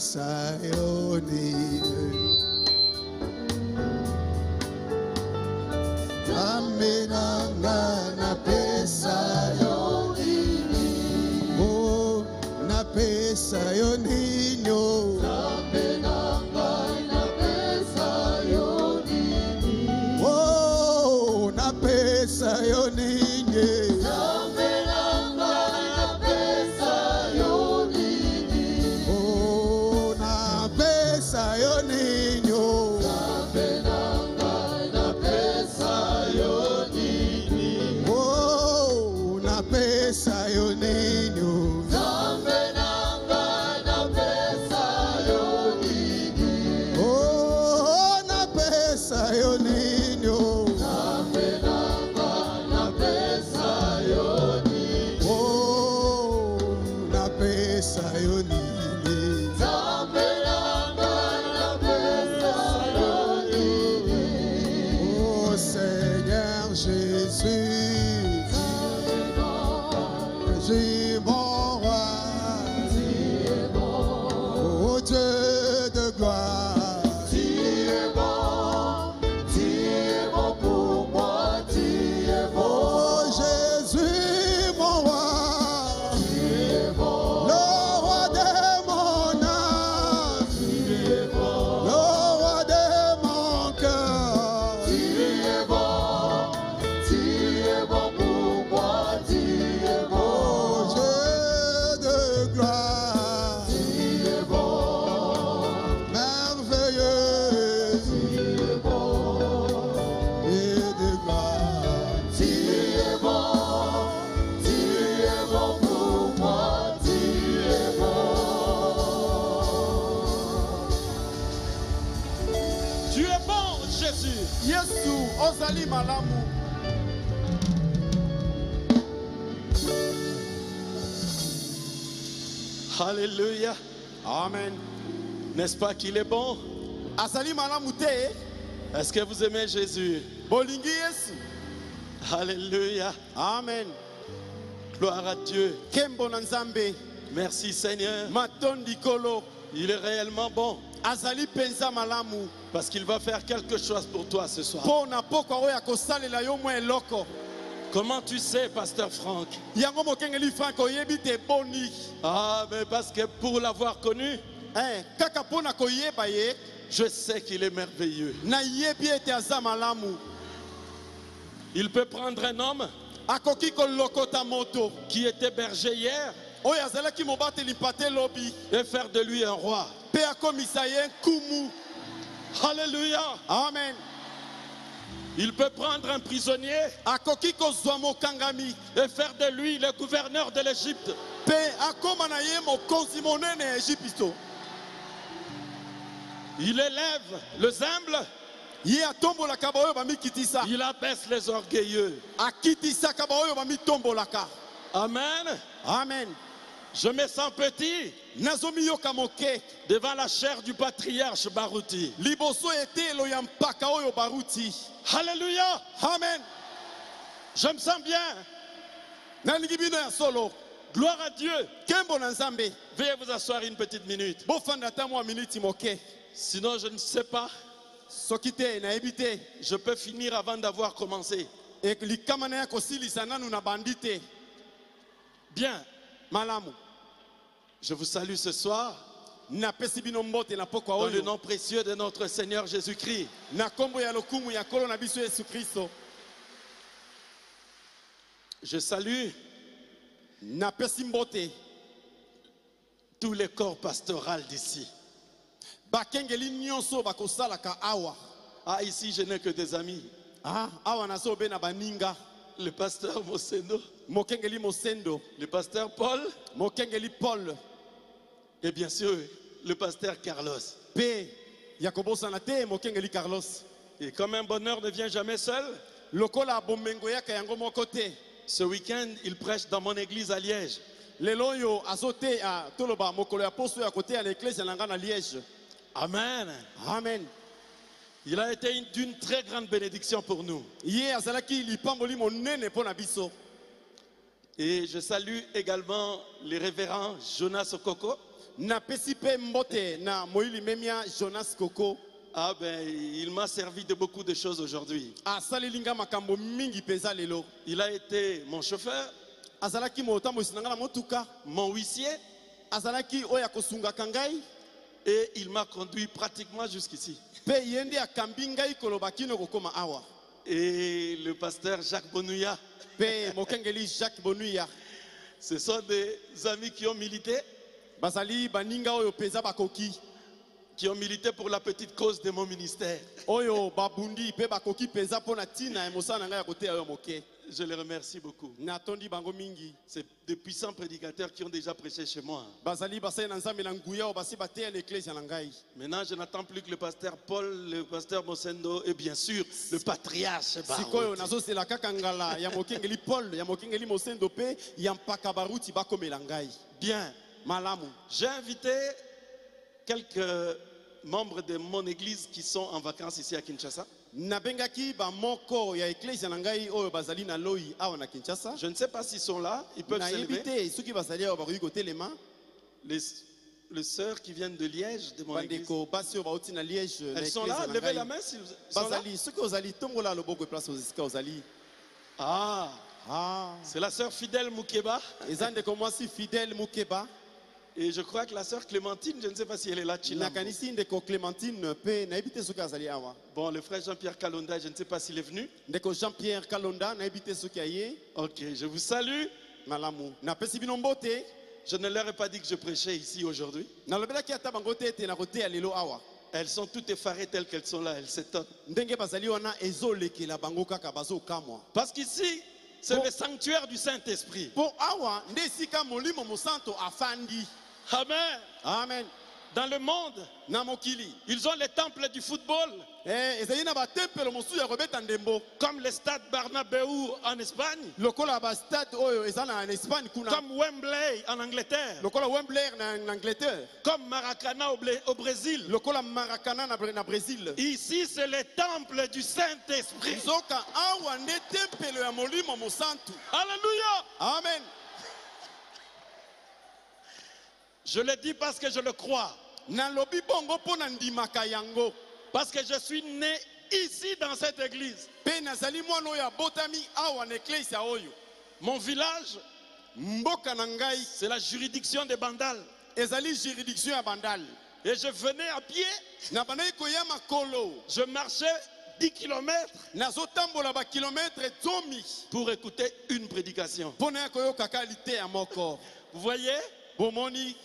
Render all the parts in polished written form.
napesa yo nini. Nzambe nanga napesa yo nini. Oh, napesa yo nini. Nzambe nanga napesa yo nini. Oh, napesa yo nini. Alléluia. Amen. N'est-ce pas qu'il est bon? Est-ce que vous aimez Jésus? Alléluia. Amen. Gloire à Dieu. Merci Seigneur. Il est réellement bon. Parce qu'il va faire quelque chose pour toi ce soir. Comment tu sais, Pasteur Franck? Ah, mais parce que pour l'avoir connu, je sais qu'il est merveilleux. Il peut prendre un homme qui était berger hier et faire de lui un roi. Alléluia. Amen. Il peut prendre un prisonnier et faire de lui le gouverneur de l'Égypte. Il élève les humbles. Il abaisse les orgueilleux. Amen. Amen. Je me sens petit devant la chair du patriarche Baruti. Alléluia. Amen. Je me sens bien. Gloire à Dieu. Veuillez vous asseoir une petite minute. Sinon je ne sais pas. Je peux finir avant d'avoir commencé. Bien. Je vous salue ce soir dans le nom précieux de notre Seigneur Jésus-Christ. Je salue tous les corps pastoraux d'ici. Ah, ici je n'ai que des amis. Le pasteur Mosendo, le pasteur Paul, et bien sûr le pasteur Carlos. Et comme un bonheur ne vient jamais seul, ce week-end il prêche dans mon église à Liège. Amen. Amen. Il a été d'une très grande bénédiction pour nous. Et je salue également les révérends Jonas Okoko. Na pesi pe mbote na moili memia Jonas Koko. Ah ben, il m'a servi de beaucoup de choses aujourd'hui. Asalilinga makambo mingi penza lelo. Il a été mon chauffeur, Azalaki motambo sinanga na motuka. mon huissier, Azalaki oya kosunga kangai. et il m'a conduit pratiquement jusqu'ici. Pe yende akambi ngai kolobakino kokoma awa. Et le pasteur Jacques Bonouya, Pe mokengeli Jacques Bonuya. ce sont des amis qui ont milité Bazali baninga oyo penza bakoki. pour la petite cause de mon ministère. Oyo babundi pe bakoki penza pona tina emosana ngai ya koteya oyo moke. Je les remercie beaucoup. Natondi bango mingi. C'est de puissants prédicateurs qui ont déjà prêché chez moi. Bazali basai na nzambe na nguya o basi bateya l'église na ngai. Maintenant, je n'attends plus que le pasteur Paul, le pasteur Mosendo et bien sûr le patriarche Sikoyo Baruti. nazosela kaka ngala ya mokengeli Paul, ya mokengeli Mosendo pe ya mpaka baruti bakomela ngai. Bien, Malamu. j'ai invité quelques membres de mon église qui sont en vacances ici à Kinshasa. Nabengaki ba moko ya église na ngai oyo bazali na loi awa na Kinshasa. Je ne sais pas s'ils sont là, ils peuvent Na se lever. yebite soki bazali awa bakoki kotelema. Les sœurs qui viennent de Liège, de mon église. Bandeko basi oyo bauti na Liège na Elles sont église là, na levez la ngai. main s'ils sont là. Bazali soki ozali tombola loboko place ozisika ozali. Ah, Ah. c'est la sœur Fidèle Moukeba. Ezande ko mwasi fidèle Mukeba. Et je crois que la sœur Clémentine, je ne sais pas si elle est là, Chilambo. Nakanisi ndeko Clémentine pe na yebite soki azali awa. Bon, le frère Jean-Pierre Kalonda, je ne sais pas s'il est venu. Ndeko Jean-Pierre Kalonda na yebite soki aye. Ok, je vous salue. Malamu. Na pesi bino mbote. Je ne leur ai pas dit que je prêchais ici aujourd'hui. Na lobelaki ata bango te ete na koteya lelo awa. Elles sont toutes effarées telles qu'elles sont là, elles s'étonnent. Ndenge bazali wana ezolekela bango kaka bazokamwa. Parce qu'ici, c'est Bon. le sanctuaire du Saint-Esprit. Po awa nde esika molimo mosanto afandi. Amen. Amen. Dans le monde, Na mokili. ils ont les temples du football, Ezali na batempelo mosusu ya kobeta ndembo. comme le stade Bernabéu en Espagne, Lokola ba stade oyo eza na Espagne kuna. comme Wembley en Angleterre, Lokola Wembley na Angleterre. comme Maracana au Brésil. Lokola Maracana na Brésil. Ici, c'est le temple du Saint-Esprit. Nzoka awa nde tempelo ya molimo mosantu. Alléluia. Amen. Je le dis parce que je le crois. Na lobi bongo pona ndimaka yango. Parce que je suis né ici dans cette église. Pe nazali mwana oyo abotami awa na eklesi oyo. Mon village, Mboka na ngai c'est la juridiction de Bandal. ezali juridiction ya Bandal. Et je venais à pied, Na bandai koya makolo. je marchais 10 km Nazotambola ba kilometre 10 pour écouter une prédication. pona koyoka kalite ya moko. Vous voyez, Bomoni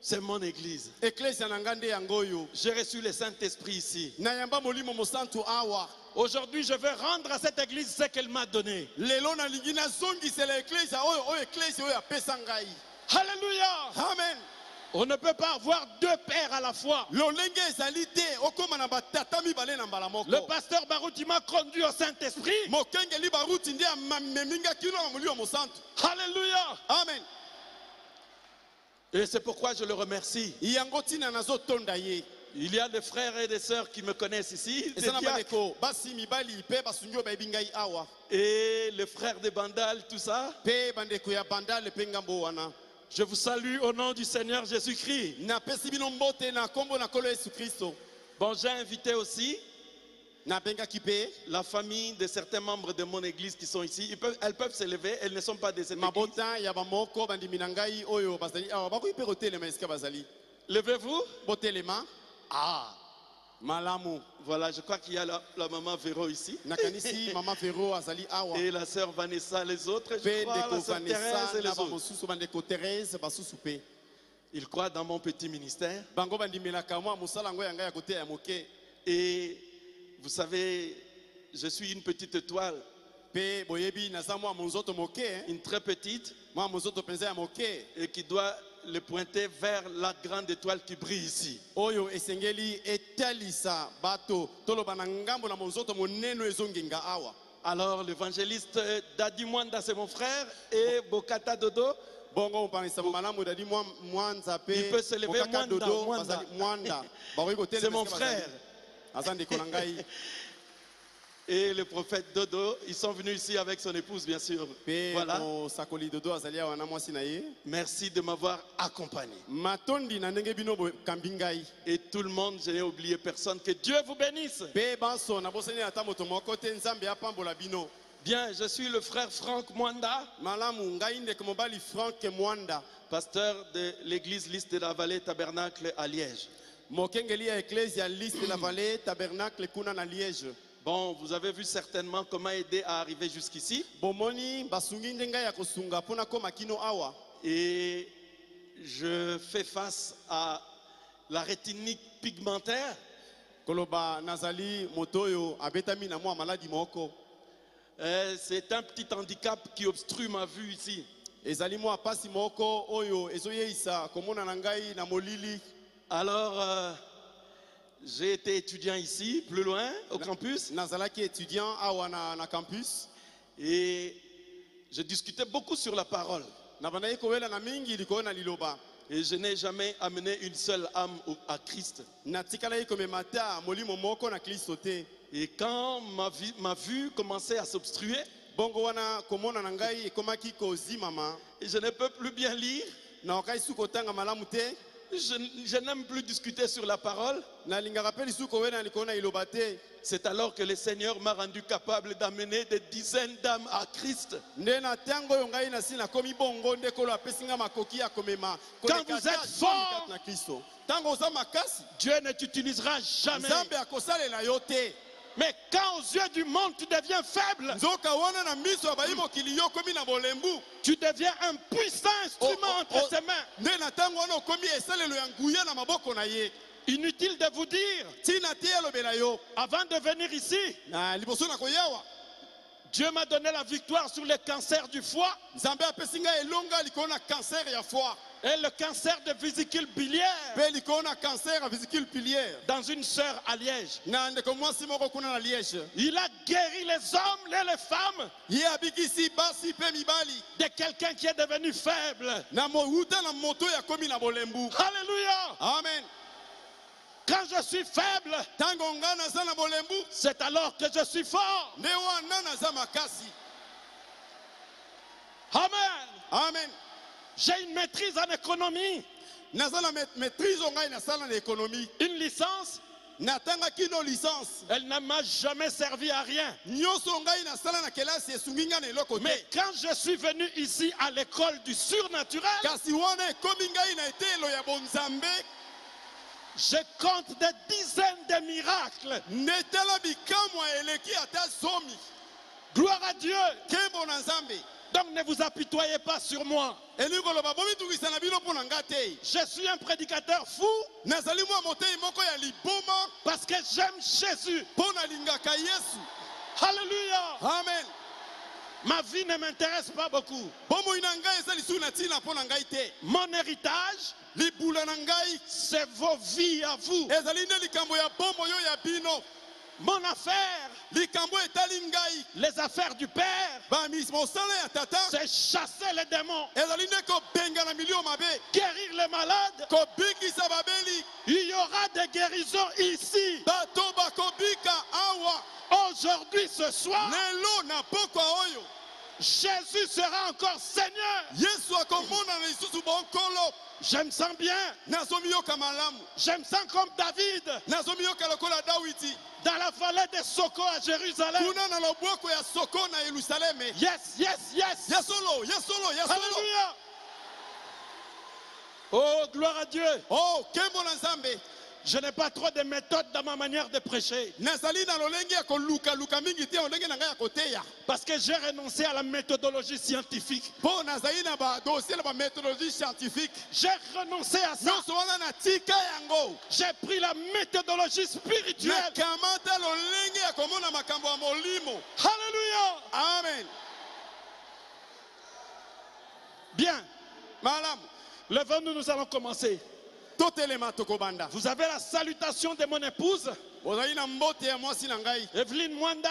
c'est mon église. eklesi na ngande yango oyo. J'ai reçu le Saint-Esprit ici. Na yamba molimo mosantu awa. Aujourd'hui, je vais rendre à cette église ce qu'elle m'a donné. Lelo na lingi na zongisela eklesi oyo eklesi oyo apesa ngai. Alléluia. Amen. On ne peut pas avoir deux pères à la fois. Lolenge ezali te okoma na batata mibale na mbala moko. Le pasteur Baruti m'a conduit au Saint-Esprit. Mokengeli baruti nde ameminga kino na molimo mosantu. Alléluia. Amen. Et c'est pourquoi je le remercie. Yango tina nazotonda ye. Il y a des frères et des sœurs qui me connaissent ici. Des Ezana diacres. bandeko basi mibali pe basungi oyo bayebi ngai awa. Et les frères de Bandal, tout ça. Pe bandeko ya Bandal pe ngambo wana. Je vous salue au nom du Seigneur Jésus-Christ. Napesi bino mbote na kombo na kolo Yesu Kristo. Bon, j'ai invité aussi Nabengaki pe la famille de certains membres de mon église qui sont ici. Elles peuvent se lever, elles ne sont pas de cette église. mabota ya bamoko bandimi na ngai oyo bazali awa bakoki pe kotelema esika bazali. Levez-vous. Botelema. Ah, Malamu. voilà, je crois qu'il y a la maman Véro ici. Nakanisi mama Ferro azali awa. Et la sœur Vanessa, les autres, je Pe crois, la ndeko sœur Thérèse Vanessa et les na autres. bamosusu bandeko Thérèse basusu pe. Ils croient dans mon petit ministère. Bango bandimelaka mwa mosala ngo ya ngai ya koteya ya moke. Et vous savez, je suis une petite étoile, Pe boyebi naza mwa monzoto moke. une très petite, Mwa monzoto penza ya moke. et qui doit le pointer vers la grande étoile qui brille ici. Oyo esengeli etalisa bato toloba na ngambo na monzoto moneno ezongenga awa. Alors l'évangéliste Dadi Mwanda, c'est mon frère, et Bokata Dodo, Bongo mpanisa malamu dadi mwanza pe. Il peut se lever, Bokaka Mwanda, dodo Mwanda. bazali Mwanda. Bakoki kotelema c'est mon esika bazali. frère. Aza ndeko na ngai. et le prophète Dodo. Ils sont venus ici avec son épouse, bien sûr. Pe Voilà. mosakoli dodo azali awa na mwasi na ye. Merci de m'avoir accompagné. Matondi na ndenge bino bokambi ngai. Et tout le monde, je n'ai oublié personne. Que Dieu vous bénisse. Pe banso na bosani ata moto moko te nzambe apambola bino. Bien, je suis le frère Franck Mwanda, Malamu ngai ndeko mobali Frank Mwanda, pasteur de l'église Liste de la Vallée Tabernacle à Liège. mokengeli ya Ecclesia Liste de la Vallée Tabernacle kuna na Liège. Bon, vous avez vu certainement comment aider à arriver jusqu'ici. Bomoni basungi ndenga ya kosunga pona koma kino awa. Et je fais face à la rétinite pigmentaire. Koloba nazali motoyo abetami na mwa maladi moko. C'est un petit handicap qui obstrue ma vue ici. Ezali mwa pasi moko oyo ezoyeisa komona na ngai na molili. Alors, j'ai été étudiant ici, plus loin, au campus. Nazalaki étudiant awa na campus. Et je discutais beaucoup sur la parole. Na banayi kowela na mingi likolo na liloba. Et je n'ai jamais amené une seule âme à Christ. Natikala ikomemata molimo moko na Kristo te. Et quand ma vue commençait à s'obstruer, Bongo wana komona na ngai ekomaki kozimama. et je ne peux plus bien lire, Na okai suko tanga malamu te. je n'aime plus discuter sur la parole. Na lingaka pe lisuko wena likolo na iloba te. C'est alors que le Seigneur m'a rendu capable d'amener des dizaines d'âmes à Christ. Nde na tango yo ngai na sina komi bongo nde kolo apesinga makoki ya komema. Quand vous êtes fort, na Kristo. Tango oza makasi. Dieu ne t'utilisera jamais. Nzambe akosalela yo te. Mais quand aux yeux du monde tu deviens faible, Nzoka wana na miso ya bayi mokili yo komi na bolembu. tu deviens un puissant instrument entre ses mains. Nde na tango wana okomi esalelo ya nguya na maboko na ye. Inutile de vous dire, Tina te alobela yo. avant de venir ici, Na liboso na koyawa. Dieu m'a donné la victoire sur le cancer du foie Nzambe apesinga elonga likolo na cancer ya foie. et le cancer de vésicule biliaire Pe likolo na cancer ya vésicule biliaire. dans une sœur à Liège. Na ndeko mwasi moko kuna na Liège. Il a guéri les hommes et les femmes Ye abikisi basi pe mibali. de quelqu'un qui est devenu faible. Na mouta na moto ya komi na bolembu. Alléluia! Amen. Quand je suis faible, Tango nga naza na bolembu. c'est alors que je suis fort. Nde wana naza makasi. Amen. Amen. J'ai une maîtrise en économie, Naza na maîtrise ngai na sala na économie. une licence. Natanga kino licence. Elle ne m'a jamais servi à rien. Nyonso ngai na sala na kelasi esungi nga na eloko te. Mais quand je suis venu ici à l'école du surnaturel, Kasi wana ekomi ngai na etelo ya bonzambe. je compte des dizaines de miracles. Netala bikamwa eleki ata zomi. Gloire à Dieu. Kembo na nzambe. Donc ne vous apitoyez pas sur moi. Elingo loba bomi tungisa na bino pona nga te. Je suis un prédicateur fou Nazali mwa motei moko ya liboma parce que j'aime Jésus. pona lingaka Yesu. Alléluia. Amen. Ma vie ne m'intéresse pas beaucoup. Bomoi na ngai eza lisu na ntina pona ngai te. Mon héritage, Libula na ngai c'est vos vies à vous. ezali nde likambo ya bomoi yo ya bino. Mon affaire, Likambo etali ngai. les affaires du Père, Mosala ya tata c'est chasser les démons, ezali nde kobenga na milio mabe. guérir les malades. Kobikisa babeli. Il y aura des guérisons ici, Bato bakobika awa. aujourd'hui, ce soir. Lelo na pokwa oyo. Jésus sera encore Seigneur. Yesu akomona na lisusu bonkolo. Je me sens bien. Nazomiyoka malamu. Je me sens comme David Nazomiyoka lokola Dawidi. dans la vallée de Soko à Jérusalem. Kuna na lobwoko ya soko na Yerusaleme. Yes, yes, yes. Yasolo, yasolo, yasolo. Alléluia. Oh, gloire à Dieu. Oh, kembo na nzambe. Je n'ai pas trop de méthodes dans ma manière de prêcher. Nazali na lolenge ya koluka luka mingi te olenge na ngai ya koteya. Parce que j'ai renoncé à la méthodologie scientifique. Po nazali na ba dossier na ba méthodologie scientifique. J'ai renoncé à ça. Nyonso wana na tika yango. J'ai pris la méthodologie spirituelle. Nakamata lolenge ya komona makambo ya molimo. Alléluia. Amen. Bien. Malamu. Levons-nous, nous allons commencer. Totelema tokobanda. Vous avez la salutation de mon épouse, Ozali na mbote ya mwasi na ngai. Evelyne Mwanda,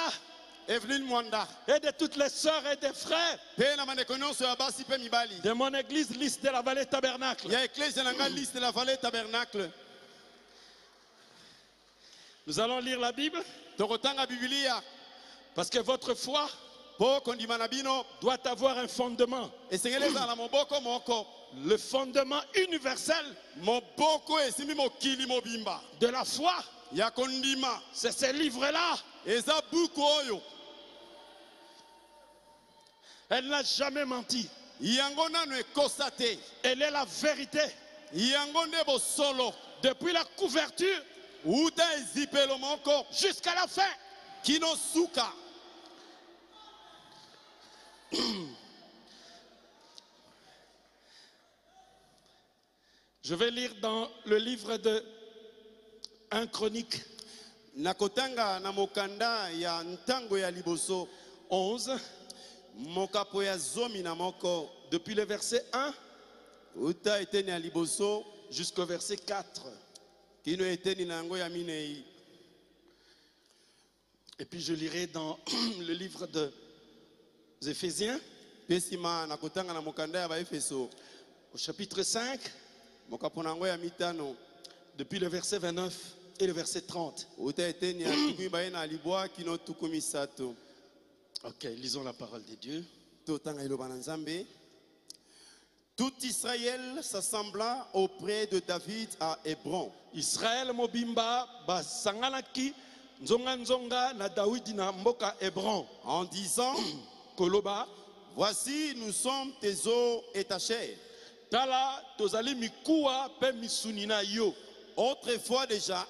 Evelyn Mwanda. et de toutes les sœurs et des frères Pe na maneko nyonso ya basi pe mibali. de mon église Liste de la Vallée Tabernacle. Ya Ecclesia na ngai Liste de la Vallée Tabernacle. Nous allons lire la Bible Tokotanga Biblia. Parce que votre foi po kondima na bino doit avoir un fondement. esengeli ezala na moboko moko. Le fondement universel Moboko esimbi mokili mobimba de la foi, ya kondima c'est ces livres-là. eza buku oyo. Elle n'a jamais menti. Yango nano ekosa te. Elle est la vérité. Yango nde bosolo. Depuis la couverture Uta ezipelo moko jusqu'à la fin. kino suka. Je vais lire dans le livre de 1 Chronique Nakotanga na mokanda ya ntango ya liboso 11, mokapo ya zomi na moko depuis le verset 1 uta eteni ya liboso jusqu'au verset 4. kino eteni na yango ya minei. Et puis je lirai dans le livre de Éphésiens Pesima nakotanga na mokanda ya baefeso au chapitre 5, mokapo na yango ya mitano depuis le verset 29 et le verset 30. uta eteni ya tukumi baye na libwa kino tukumi sato. Ok, lisons la parole de Dieu. Totanga iloba na Nzambe. Tout Israël s'assembla auprès de David à Hébron Israël mobimba basanganaki nzonga nzonga na David na mboka Hébron en disant koloba voici nous sommes tes os et ta chair. tala tozali mikuwa pe misuni na yo. Autrefois déjà,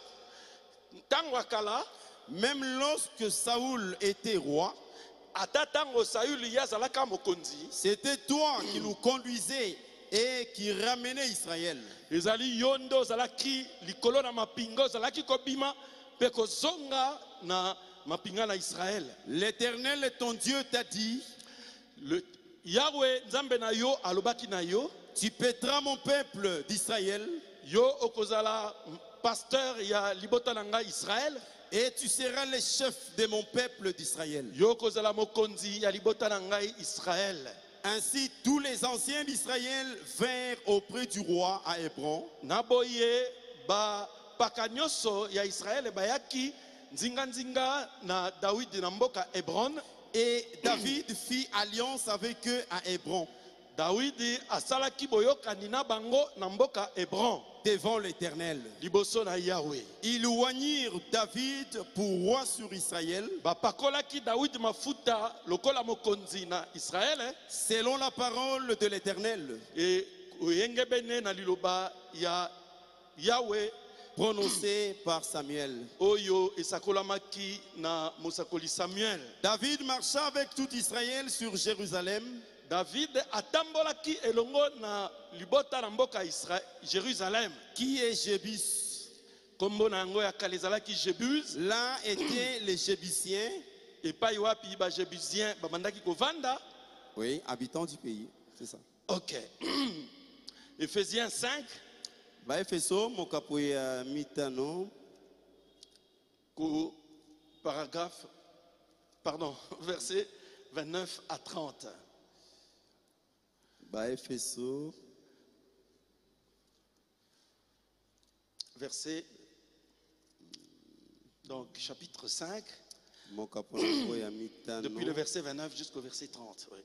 Tango akala même lorsque Saoul était roi, ata tango Saül yazalaka mokonzi c'était toi qui nous conduisais et qui ramenais Israël. ezali yondo zalaki likolo na mapingo zalaki kobima pe kozonga na mapinga na Israël. L'Éternel ton Dieu t'a dit, Le Yahweh nzambe na yo alobaki na yo tu paîtras mon peuple d'Israël yo okozala pasteur ya libota na ngai Israël. et tu seras le chef de mon peuple d'Israël. Yo kozala mokonzi ya libota na ngai Israël. Ainsi, tous les anciens d'Israël vinrent auprès du roi à Hébron. Naboye ba pakanyoso ya Israël bayaki nzinga nzinga na David na mboka Hebron. Et David fit alliance avec eux à Hébron David asalaki boyokani na bango na mboka Hebron devant l'Éternel. liboso na Yahweh. Ils oignirent David pour roi sur Israël Bapakolaki David mafuta lokola mokonzi na Israël selon la parole de l'Éternel et oyengebene na liloba ya Yahweh prononcée par Samuel. oyo esakolamaki na mosakoli Samuel. David marcha avec tout Israël sur Jérusalem David atambolaki elongo na libota na mboka Israël Jérusalem. qui est Jébus. Kombo na yango ya kala ezalaki Jébus. Là étaient les Jébusiens, Epai wapi ba Jébusien babandaki kovanda. oui, habitants du pays, c'est ça. Ok. Éphésiens 5 Baefeso mokapo ya mitano paragraphe pardon verset 29 à 30. Baefeso Verset donc chapitre 5 mokapo na ya mitano. depuis le verset 29 jusqu'au verset 30. Oui.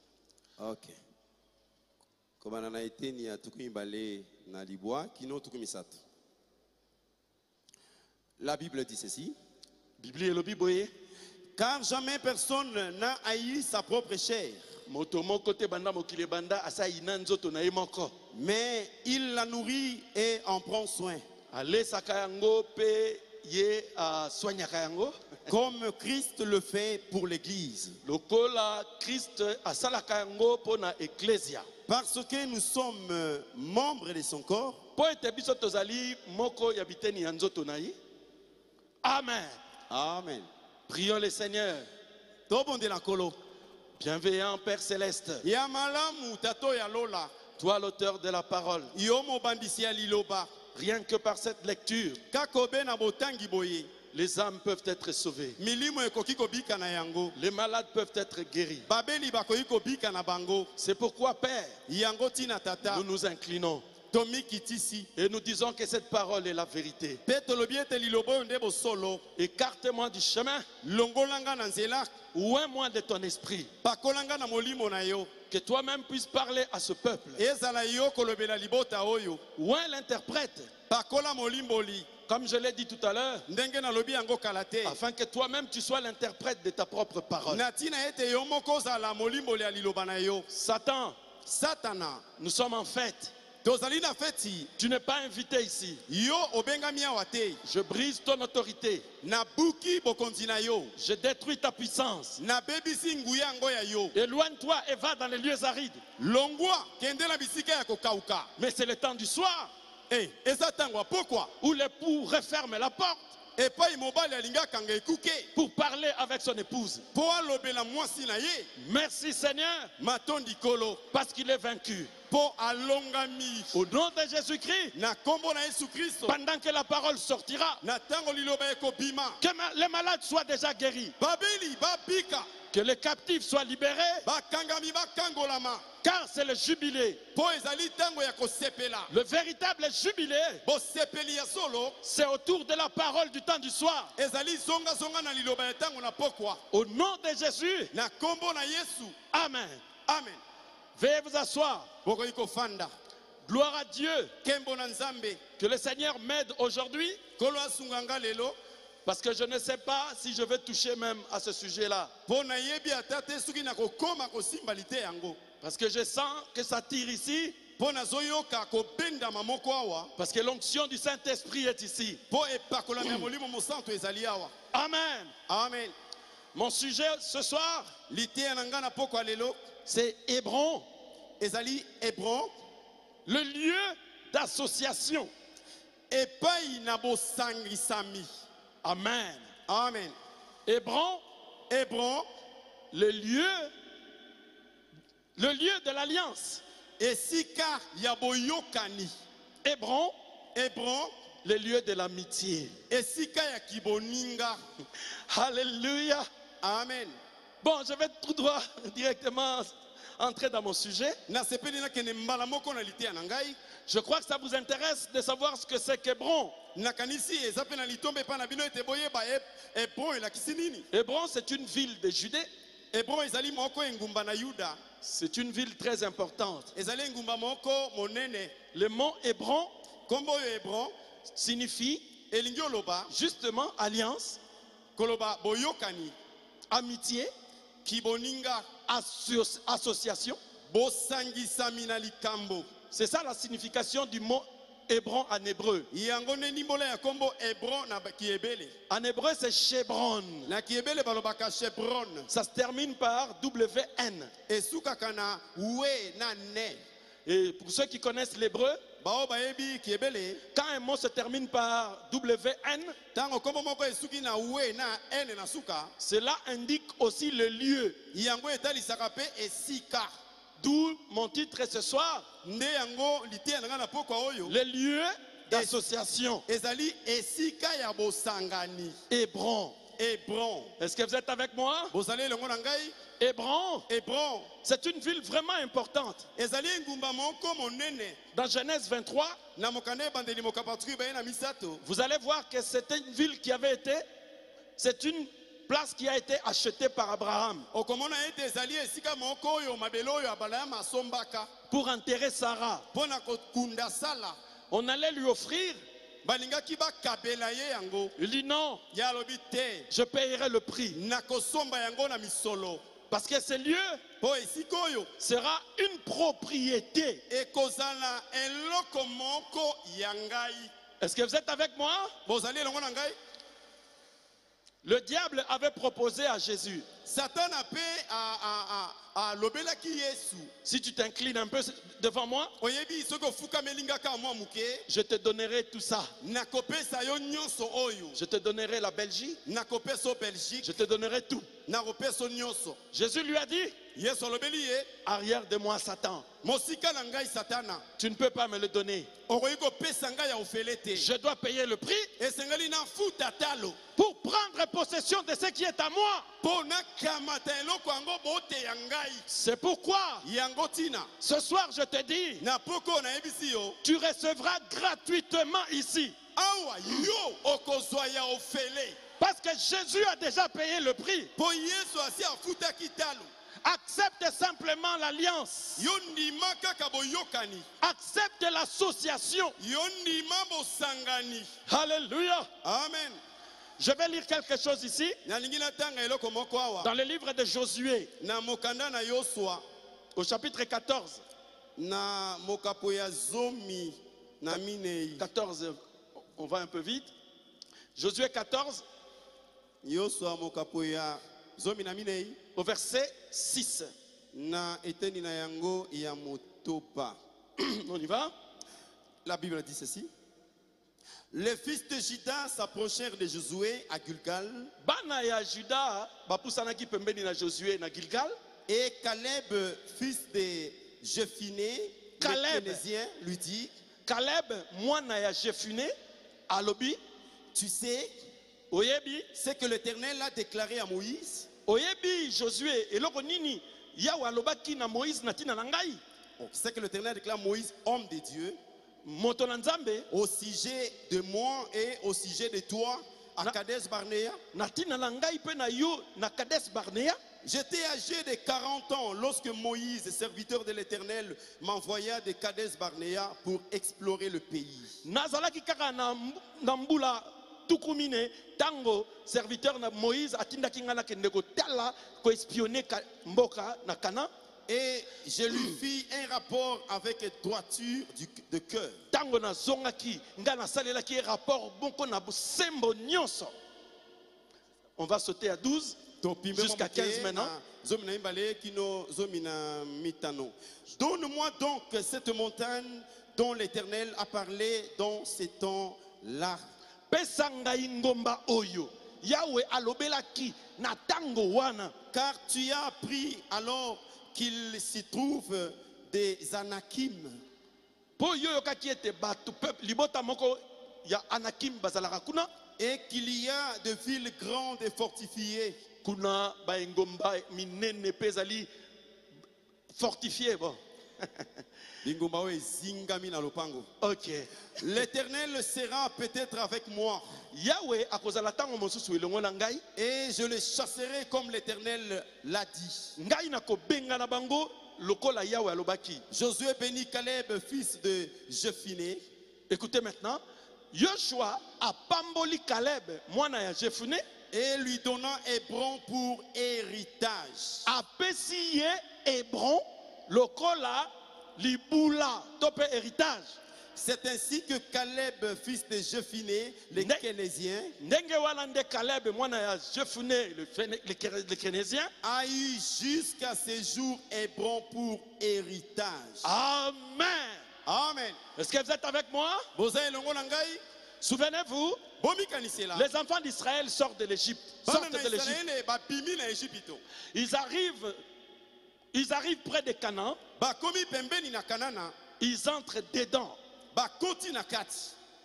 Ok. Kobana na eteni ya tukumi bale na libwa kino tukumi sato. La Bible dit ceci. Bible elobi boye Car jamais personne n'a haï sa propre chair, moto moko te banda mokili banda asai na nzoto na ye moko. mais il la nourrit et en prend soin, Alesaka yango pe ye soignaka yango comme Christ le fait pour l'Église. lokola Christ asalaka yango pona ecclesia. Parce que nous sommes membres de son corps, Po ete biso tozali moko ya biteni ya nzoto na ye. Amen. Amen. Prions le Seigneur. Tobonde na kolo. Bienveillant Père Céleste, Ya malamu tato ya lola. toi l'auteur de la parole, Yo mo bandisi ya liloba. rien que par cette lecture, Kakobe na botangi boye. les âmes peuvent être sauvées. Milimo ekoki kobika na yango. Les malades peuvent être guéris. Babeli bakoki kobika na bango. C'est pourquoi, Père, Yango tina tata. nous nous inclinons tomikitisi Et nous disons que cette parole est la vérité. mpe tolobi ete liloba oyo nde bosolo. Écarte-moi du chemin, Longolanga na nzela, oins-moi de ton esprit. pakolanga na molimo na yo, Que toi-même puisses parler à ce peuple. ezala yo kolobela libota oyo, Oins l'interprète, pakola molimboli comme je l'ai dit tout à l'heure, ndenge nalobi yango kala te, afin que toi-même tu sois l'interprète de ta propre parole. na ntina ete yo moko ozala molimboli ya liloba na yo. Satan, Satana, nous sommes en fête. tozali na feti, Tu n'es pas invité ici. yo obengami awa te, Je brise ton autorité. nabuki bokonzi na yo, Je détruis ta puissance. nabebisi nguya yango ya yo. Éloigne-toi et va dans les lieux arides. Longwa kende na bisika ya kokauka. Mais c'est le temps du soir Eza ntango pourquoi où l'époux referme la porte epai mobali alingi akanga ekuke pour parler avec son épouse. mpo alobela mwasi na ye Merci Seigneur matondi kolo parce qu'il est vaincu. mpo alongami Au nom de Jésus-Christ, na nkombo na Yesu Kristo. pendant que la parole sortira, Na ntango liloba ekobima, que les malades soient déjà guéris, babeli babika, que les captifs soient libérés, bakangami bakangolama, car c'est le jubilé. mpo ezali ntango ya kosepela. Le véritable jubilé, Bosepeli ya solo c'est autour de la parole du temps du soir. ezali zonga na liloba ya ntango na pokwa. Au nom de Jésus, Na nkombo na Yesu. Amen. Amen. Veuillez vous asseoir. Bokoki kofanda. Gloire à Dieu. Kembo na Nzambe. Que le Seigneur m'aide aujourd'hui, Kolo asunganga lelo. parce que je ne sais pas si je vais toucher même à ce sujet-là. Mpo na yebi ata te soki na kokoma kosimbali te yango. Parce que je sens que ça tire ici, Mpo nazoyoka kobendama moko awa. parce que l'onction du Saint-Esprit est ici. Mpo epakolami ya molimo mosantu ezali awa. Amen. Amen. Mon sujet ce soir, Liteya na nga na pokwa lelo c'est Hébron, ezali Hébron, le lieu d'association. epai na bosangisami. Amen. Amen. Hébron, Hébron, le lieu de l'alliance. esika ya boyokani. Hébron, Hébron, le lieu de l'amitié. esika ya kiboninga. Alléluia. Amen. Bon, je vais tout droit directement entrer dans mon sujet. Nasepeli nakende mbala moko na liteya na ngai. Je crois que ça vous intéresse de savoir ce que c'est qu'Hébron. Nakanisi eza pe na litombe epai na bino ete boyeba Hébron elakisi nini. Hébron, c'est une ville de Judée. Hébron ezali moko engumba na Yuda. C'est une ville très importante. Ezali engumba moko monene. Le mot Hébron Kombo oyo Hébron signifie elingi oloba justement alliance, koloba boyokani, amitié, kiboninga, association. bosangisami na likambo. C'est ça la signification du mot Hébron en hébreu. Yango nde ndimbola ya kombo Hébron na kiebele. En hébreu, c'est Chébron. Na kiebele balobaka Chebron. Ça se termine par WN. Esukaka na we na ne. Et pour ceux qui connaissent l'hébreu, Bao bayebi kiebele. quand un mot se termine par WN, Tango kombo moko esuki na we na n na suka. cela indique aussi le lieu. Yango etalisaka pe esika. D'où mon titre ce soir, Nde yango liteya na nga na pokwa oyo. le lieu d'association. Ezali esika ya bosangani. Hébron. Hébron. Est-ce que vous êtes avec moi? Bozali elongo na ngai. Hébron, Hébron. c'est une ville vraiment importante. Ezali engumba moko monene. Dans Genèse 23, Na mokanda ebandeli mokapatri baye na misato. vous allez voir que c'était une ville qui avait été, c'est une place qui a été achetée par Abraham Okomona ete ezali esika moko oyo mabelo oyo Abraham asombaka. pour enterrer Sarah. Pona kokunda sala. On allait lui offrir, Balingaki bakabela ye yango. il dit non, Ya lobi te. je payerai le prix. Nakosomba yango na misolo. Parce que ce lieu Po esika oyo sera une propriété. ekozala eloko moko ya ngai. Est-ce que vous êtes avec moi? Bozali elongo na ngai. Le diable avait proposé à Jésus, Satan ape a lobelaki Yesu. si tu t'inclines un peu devant moi, Oyebi soki ofukamelingaka mwa muke. je te donnerai tout ça. Nakopesa yo nyonso oyo. Je te donnerai la Belgique, Nakopesa o Belgique. je te donnerai tout. Nakopesa o nyonso. Jésus lui a dit, Yesu alobeli ye. arrière de moi Satan, Mosika na ngai Satana. tu ne peux pas me le donner. Okoki kopesa ngai ya ofele te. Je dois payer le prix Esengeli na futa talo. pour prendre possession de ce qui est à moi. Mpo bakamata eloko yango boteya ngai. C'est pourquoi Yango tina. ce soir je te dis, Na poko na yebisi yo. tu recevras gratuitement ici. Awa yo okozwa ya ofele. Parce que Jésus a déjà payé le prix. Po Yesu asi afuta kitalu. Accepte simplement l'alliance. Yo ndima kaka boyokani. Accepte l'association. Yo ndima bosangani. Alléluia. Amen. Je vais lire quelque chose ici. Nalingi natanga eloko moko awa. Dans le livre de Josué, Na mokanda na Yosua. au chapitre 14. Na mokapo ya zomi na minei. 14, on va un peu vite. Josué 14, Yosua mokapo ya zomi na minei. au verset 6. Na eteni na yango ya motopa. On y va. La Bible dit ceci. Les fils de Juda s'approchèrent de Josué à Gilgal. Bana ya Juda, bapusanaki pembeni na Josué na Gilgal. Et Caleb, fils de Jephuné, le Caleb. Kénézien, lui dit, Caleb, mwana ya Jephuné, alobi, tu sais oyebi, ce que l'Éternel a déclaré à Moïse. oyebi Josué, eloko nini, yawe alobaki na Moïse na tina na ngai. Ce que l'Éternel déclare à Moïse, homme de Dieu, Moto na Nzambe, au sujet de moi et au sujet de toi, à Na- Kadesh Barnea. na tina na ngai pe na yo na Kades Barnea. J'étais âgé de 40 ans lorsque Moïse, serviteur de l'Éternel, m'envoya de Kadesh Barnea pour explorer le pays. Nazalaki kaka na mbula tukumine tango serviteur na Moïse atindaki nga na kende kotala ko espionner mboka na Kana. Et je lui fis un rapport avec droiture de cœur. Tango na zongaki nga na salelaki rapport bonko na sembo nyonso. On va sauter à 12 jusqu'à 15 maintenant. Donne-moi donc cette montagne dont l'Éternel a parlé dans ces temps-là. Pesa ngai ngomba oyo Yahweh alobelaki na tango wana. Car tu as appris alors qu'il s'y trouve des Anakim. Po yo yokaki ete batu peuple libota moko ya Anakim bazalaka kuna. Et qu'il y a de villes grandes et fortifiées. Kuna ba ngomba minene pezali fortifié bon. Ok. L'Éternel sera peut-être avec moi. Yahweh akozala tango mosusu elongo na ngai. Et je les chasserai comme l'Éternel l'a dit. Ngai na kobenga na bango lokola Yahweh alobaki. Josué bénit Caleb, fils de Jephuné. Écoutez maintenant. Yoshua a pamboli Caleb mwana ya Jephuné et lui donna Hébron pour héritage. Apesi ye Hébron lokola libula tope héritage. C'est ainsi que Caleb, fils de Jephuné, le Kénézien, ndenge wana nde Caleb mwana ya Jephuné le Kénézien a eu jusqu'à ce jour Hébron pour héritage. Amen. Amen. Est-ce que vous êtes avec moi? Souvenez-vous, les enfants d'Israël sortent de l'Égypte. Ils arrivent près de Canaan. Ils entrent dedans.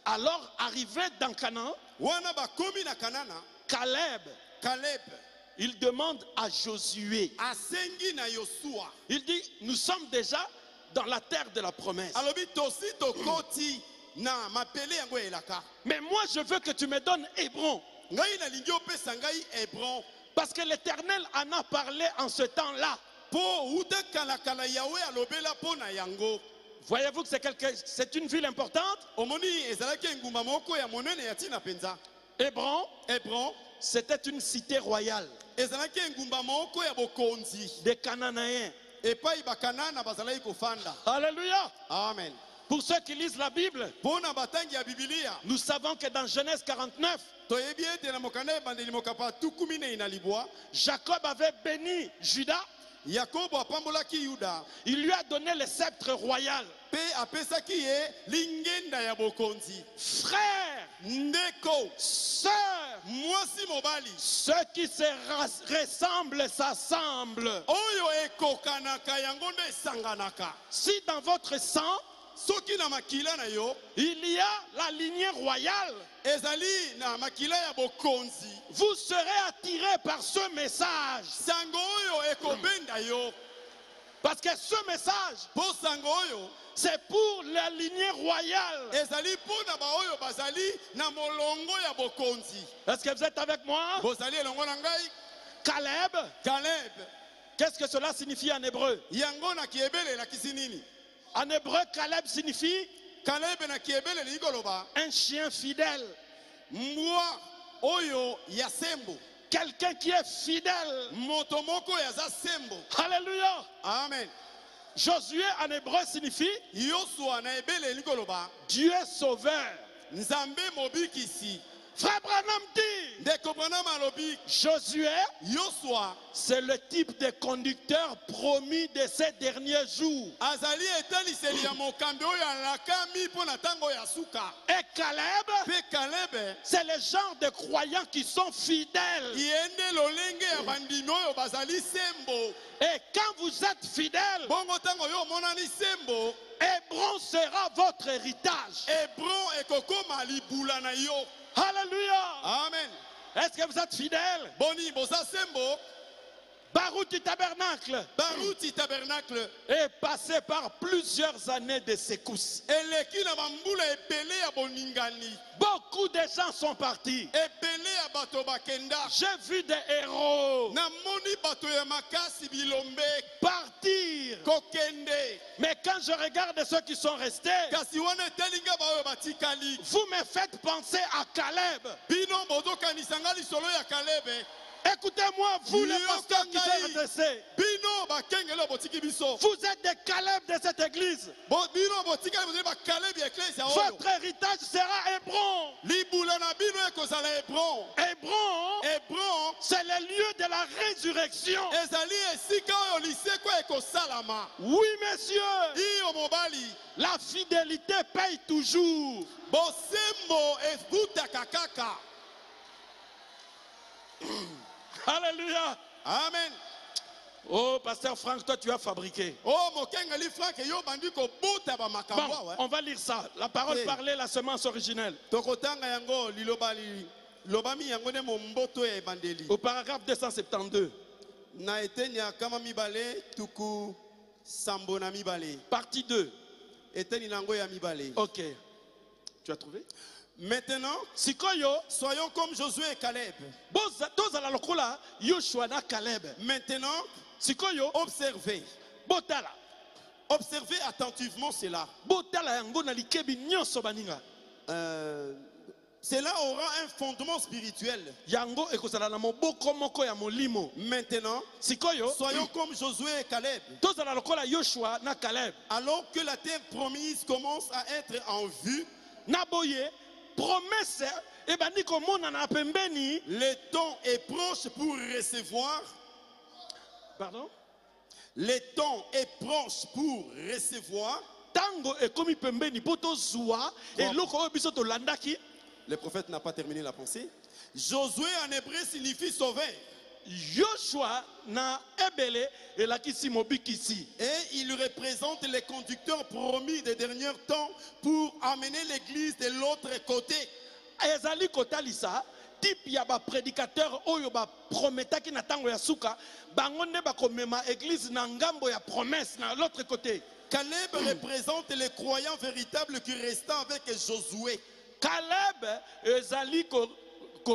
Alors, arrivé dans Canaan, Caleb, il demande à Josué. Il dit, nous sommes déjà dans la terre de la promesse. Mais moi, je veux que tu me donnes Hébron. Parce que l'Éternel en a parlé en ce temps-là. Voyez-vous que c'est une ville importante? Hébron, c'était une cité royale des Cananéens. Alléluia. Amen. Pour ceux qui lisent la Bible, nous savons que dans Genèse 49, Jacob avait béni Judas. Il lui a donné le sceptre royal. Frères, sœurs, ceux qui se ressemblent s'assemblent. Si dans votre sang soki na makila na yo il y a la lignée royale. ezali na makila ya bokonzi, Vous serez attirés par ce message. sango oyo ekobenda yo. Parce que ce message, Po sango oyo c'est pour la lignée royale. ezali mpona baoyo bazali na molongo ya bokonzi. Est-ce que vous êtes avec moi? Bozali elongo na ngai. Caleb, Caleb, qu'est-ce que cela signifie en hébreu? yango na kiebele elakisi nini? En hébreu, Caleb signifie Caleb na kiebele elingi koloba un chien fidèle. mbwa oyo ya sembo, Quelqu'un qui est fidèle. moto moko oyo aza sembo. Alléluia. Amen. Josué en hébreu signifie Yosua na ebele elingi koloba Dieu sauveur. nzambe mobikisi. Frère Branham dit, Ndeko Branham alobi Josué, Yosua c'est le type de conducteur promis de ces derniers jours. azali etaniseli ya mokambi oyo alakami mpo na ntango ya suka. Et Caleb, Mpe Caleb c'est le genre de croyants qui sont fidèles. yende lolenge ya bandimi oyo bazali sembo. Et quand vous êtes fidèles, Bongo ntango yo omonani sembo, Hébron sera votre héritage. Hebron ekokoma libula na yo. Alléluia. Amen. Est-ce que vous êtes fidèles? Boni boza sembo, Baruti Tabernacle baruti tabernacle est passé par plusieurs années de secousses. eleki na bambula ebele ya boningani. Beaucoup de gens sont partis. Ebele ya bato bakenda. J'ai vu des héros Namoni bato ya makasi bilombe partir. kokende. Mais quand je regarde ceux qui sont restés, Kasi wana etelinga baoyo batikali. vous me faites penser à Caleb. Bino bozokanisa nga lisolo ya Kalebe. Écoutez-moi, vous les pasteurs qui sont redressés. Bino bakengelo botiki biso. Vous êtes des Caleb de cette église. Bino botikali bozali bakalebi ya eklezia oyo. Votre héritage sera Hébron. Libula na bino ekozala Hebron. Hébron, Hebron c'est le lieu de la résurrection. ezali esika oyo lisekwa ekosalama. Oui, messieurs, Iyo mobali la fidélité paye toujours. bosembo evutaka kaka. Alléluia. Amen. Oh, pasteur Franck, toi tu as fabriqué. Oh mokengeli Frank yo bandi kobuta ba makambo Bon, awa. on va lire ça. La parole Oui. parlée, la semence originelle. Tokotanga yango lilobali lobami yango ne momboto ya ebandeli. Au paragraphe 272. Na eteni ya kama mibale tuku sambo na mibale. Partie 2. Eteni nango ya mibale. Ok. Tu as trouvé? Maintenant, Sikoyo, soyons comme Josué et Caleb. tozala lokola Yoshua na Caleb. Maintenant, Sikoyo, observez. botala. Observez attentivement cela. Botala yango na likebi nyonso baninga. Cela aura un fondement spirituel. Yango ekozala na moboko moko ya molimo. Maintenant, Sikoyo, soyons comme Josué et Caleb. tozala lokola Yoshua na Caleb. Alors que la terre promise commence à être en vue, Naboye, promesse ebandi komona na pembeni. le temps est proche pour recevoir. Pardon? Le temps est proche pour recevoir. Tango ekomi pembeni poto zwa eloko oyo biso tolandaki. Le prophète n'a pas terminé la pensée. Josué en hébreu signifie sauver. Yoshua na ebele elakisi mobikisi. Et il représente les conducteurs promis des derniers temps pour amener l'église de l'autre côté. Ezali kotalisa type ya ba prédicateur oyo ba prometaki na tango ya suka bango nde bakomema église na ngambo ya promesse na l'autre côté. Caleb représente les croyants véritables qui restent avec Josué. Caleb ezali ko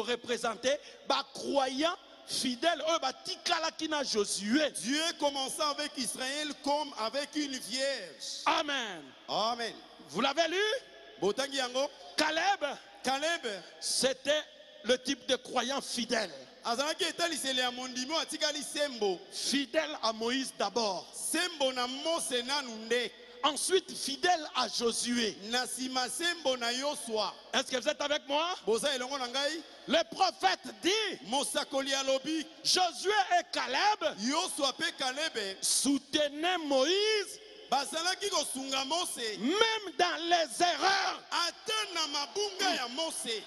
représenter ba croyant fidèle oyo batikalaki na Josué. Dieu commença avec Israël comme avec une vierge. Amen. Amen. Vous l'avez lu? Botangi yango. Caleb, c'était le type de croyant fidèle. Azalaki etaliseli ya mondimi atikali sembo. Fidèle à Moïse d'abord. Sembo na Mose nanu nde. Ensuite, fidèle à Josué. Na sima sembo na Yosua. Est-ce que vous êtes avec moi? Boza elongo na ngai. Le prophète dit, Mosakoli alobi. Josué et Caleb Yosua pe Caleb soutenaient Moïse bazalaki kosunga Mose. même dans les erreurs. Ata na mabunga ya Mose.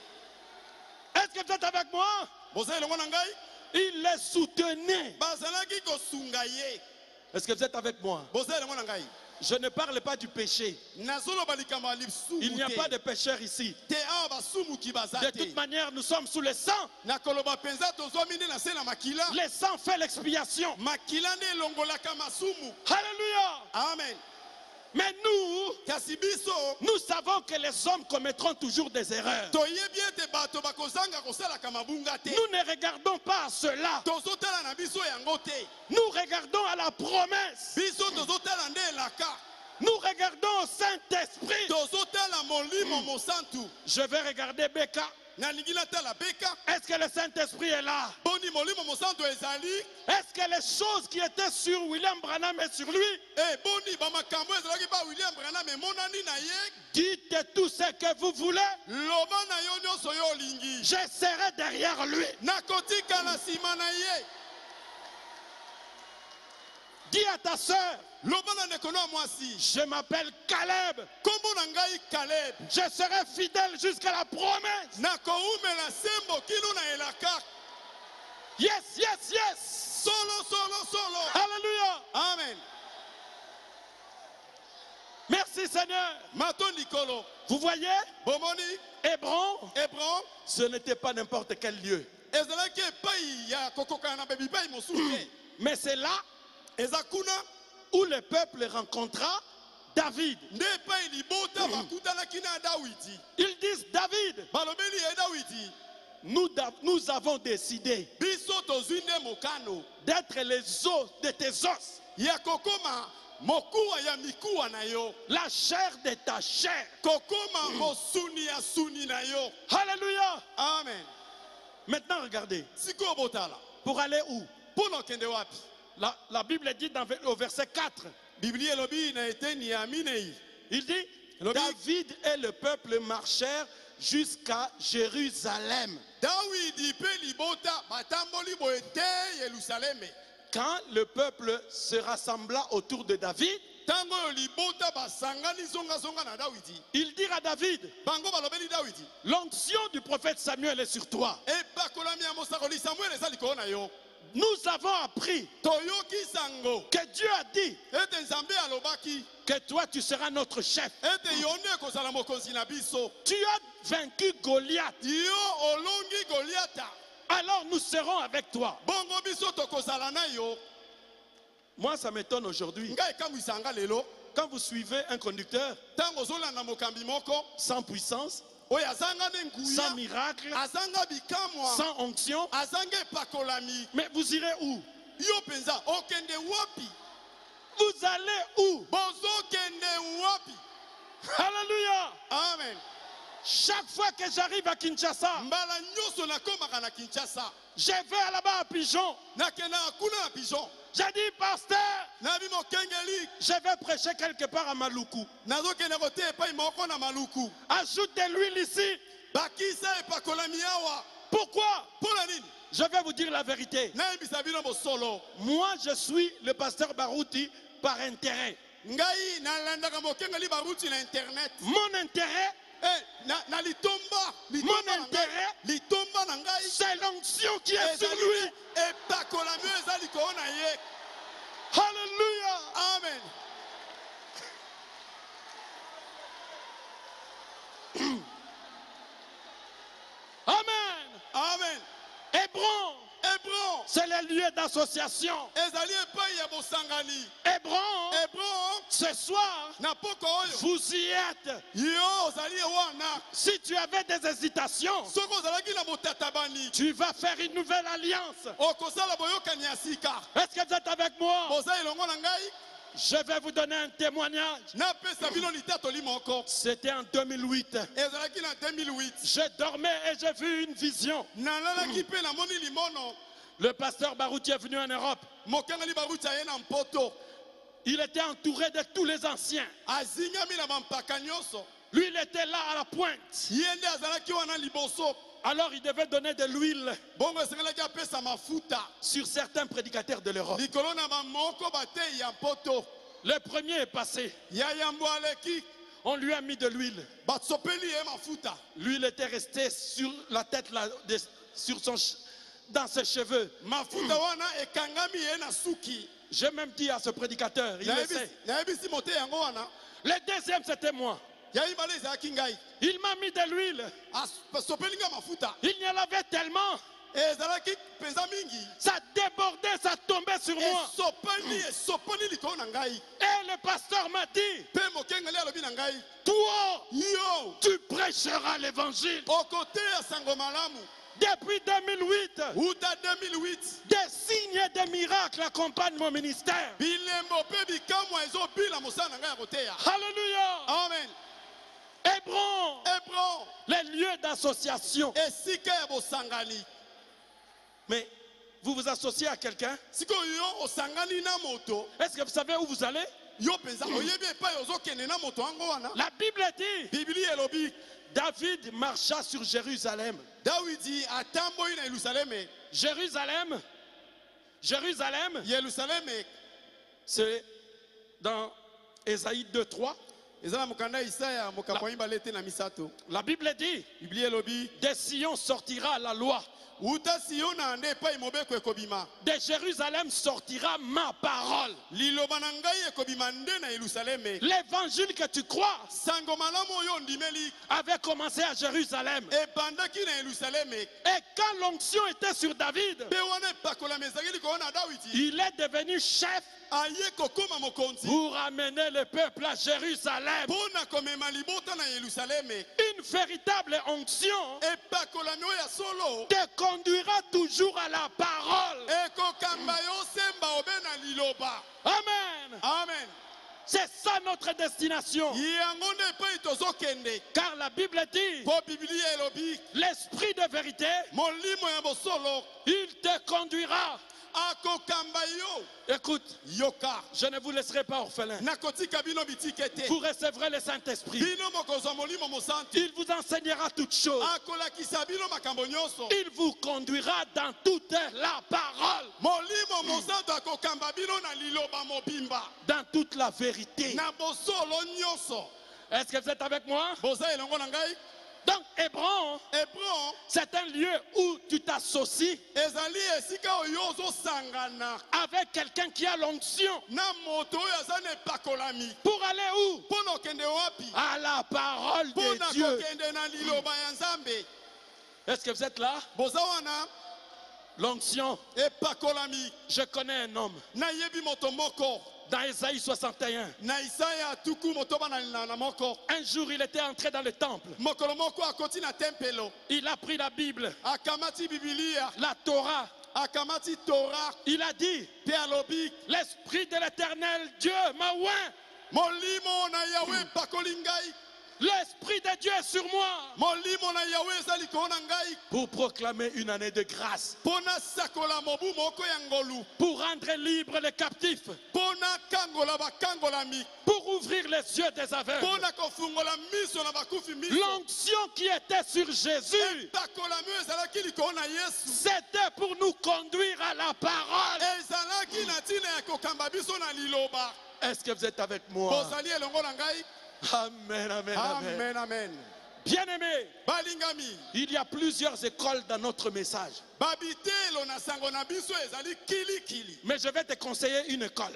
Est-ce que vous êtes avec moi? Boza elongo na ngai. Il les soutenait. Bazalaki kosunga ye. Est-ce que vous êtes avec moi? Boza elongo na ngai. Je ne parle pas du péché. Il n'y a pas de pécheur ici. De toute manière, nous sommes sous le sang. Le sang fait l'expiation. Alléluia. Amen. Mais nous savons que les hommes commettront toujours des erreurs. Nous ne regardons pas à cela. Nous regardons à la promesse. Nous regardons au Saint-Esprit. Je vais regarder Becca. Est-ce que le Saint-Esprit est là? Est-ce que les choses qui étaient sur William Branham et sur lui? Dites tout ce que vous voulez. Je serai derrière lui. Dis à ta soeur, je m'appelle Caleb. Je serai fidèle jusqu'à la promesse. Yes, yes, yes. Solo. Alléluia. Amen. Merci Seigneur. Vous voyez, Hébron, ce n'était pas n'importe quel lieu. Mais c'est là où le peuple rencontra David. Ils disent David, nous avons décidé d'être les os de tes os, la chair de ta chair. Alléluia. Amen. Maintenant regardez, pour aller où? La Bible dit au verset 4, il dit, David et le peuple marchèrent jusqu'à Jérusalem. Quand le peuple se rassembla autour de David, il dit à David, l'onction du prophète Samuel est sur toi. Nous avons appris que Dieu a dit que toi tu seras notre chef. Tu as vaincu Goliath. Alors nous serons avec toi. Moi ça m'étonne aujourd'hui. Quand vous suivez un conducteur sans puissance, sans miracle, sans onction, mais vous irez où? Vous allez où? Alléluia. Amen. Chaque fois que j'arrive à Kinshasa, je vais là-bas à Pigeon. J'ai dit, pasteur, je vais prêcher quelque part à Maluku. Ajoute de l'huile ici. Pourquoi? Je vais vous dire la vérité. Moi, je suis le pasteur Barouti par intérêt. Mon intérêt, c'est l'onction qui est sur lui. Alléluia. Amen. Amen. Amen. Hébron, c'est le lieu d'association. Hébron, ce soir, vous y êtes. Si tu avais des hésitations, tu vas faire une nouvelle alliance. Est-ce que vous êtes avec moi? Je vais vous donner un témoignage. C'était en 2008. Je dormais et j'ai vu une vision. Le pasteur Barouti est venu en Europe. Il était entouré de tous les anciens. Lui, il était là à la pointe. Alors il devait donner de l'huile sur certains prédicateurs de l'Europe. Le premier est passé. On lui a mis de l'huile. L'huile était restée sur la tête, dans ses cheveux. J'ai même dit à ce prédicateur, il le sait. Le deuxième, c'était moi. Il m'a mis de l'huile. Il y en avait tellement. Ça débordait, ça tombait sur moi. Et le pasteur m'a dit, toi, tu prêcheras l'évangile. Depuis 2008, des signes et des miracles accompagnent mon ministère. Alléluia. Amen. Hébron, les lieux d'association. Mais vous vous associez à quelqu'un? Est-ce que vous savez où vous allez? La Bible dit, David marcha sur Jérusalem. Jérusalem, c'est dans Ésaïe 2:3. La Bible dit, de Sion sortira la loi. De Jérusalem sortira ma parole. L'évangile que tu crois avait commencé à Jérusalem. Et quand l'onction était sur David, il est devenu chef pour amener le peuple à Jérusalem. Une véritable onction te conduira toujours à la parole. Amen. Amen. C'est ça notre destination. Car la Bible dit, l'esprit de vérité, il te conduira. Écoute, je ne vous laisserai pas orphelin. Vous recevrez le Saint-Esprit. Il vous enseignera toutes choses. Il vous conduira dans toute la parole. Dans toute la vérité. Est-ce que vous êtes avec moi? Donc Hébron, c'est un lieu où tu t'associes avec quelqu'un qui a l'onction. Pour aller où? À la parole de Dieu. Est-ce que vous êtes là? L'onction. Je connais un homme. Dans Ésaïe 61. Un jour, il était entré dans le temple. Il a pris la Bible, la Torah. Il a dit, l'Esprit de l'Éternel Dieu m'a oint. L'Esprit de Dieu est sur moi pour proclamer une année de grâce, pour rendre libre les captifs, pour ouvrir les yeux des aveugles. L'onction qui était sur Jésus, c'était pour nous conduire à la parole. Est-ce que vous êtes avec moi? Amen, amen, amen. Amen. Bien-aimé, il y a plusieurs écoles dans notre message. Mais je vais te conseiller une école.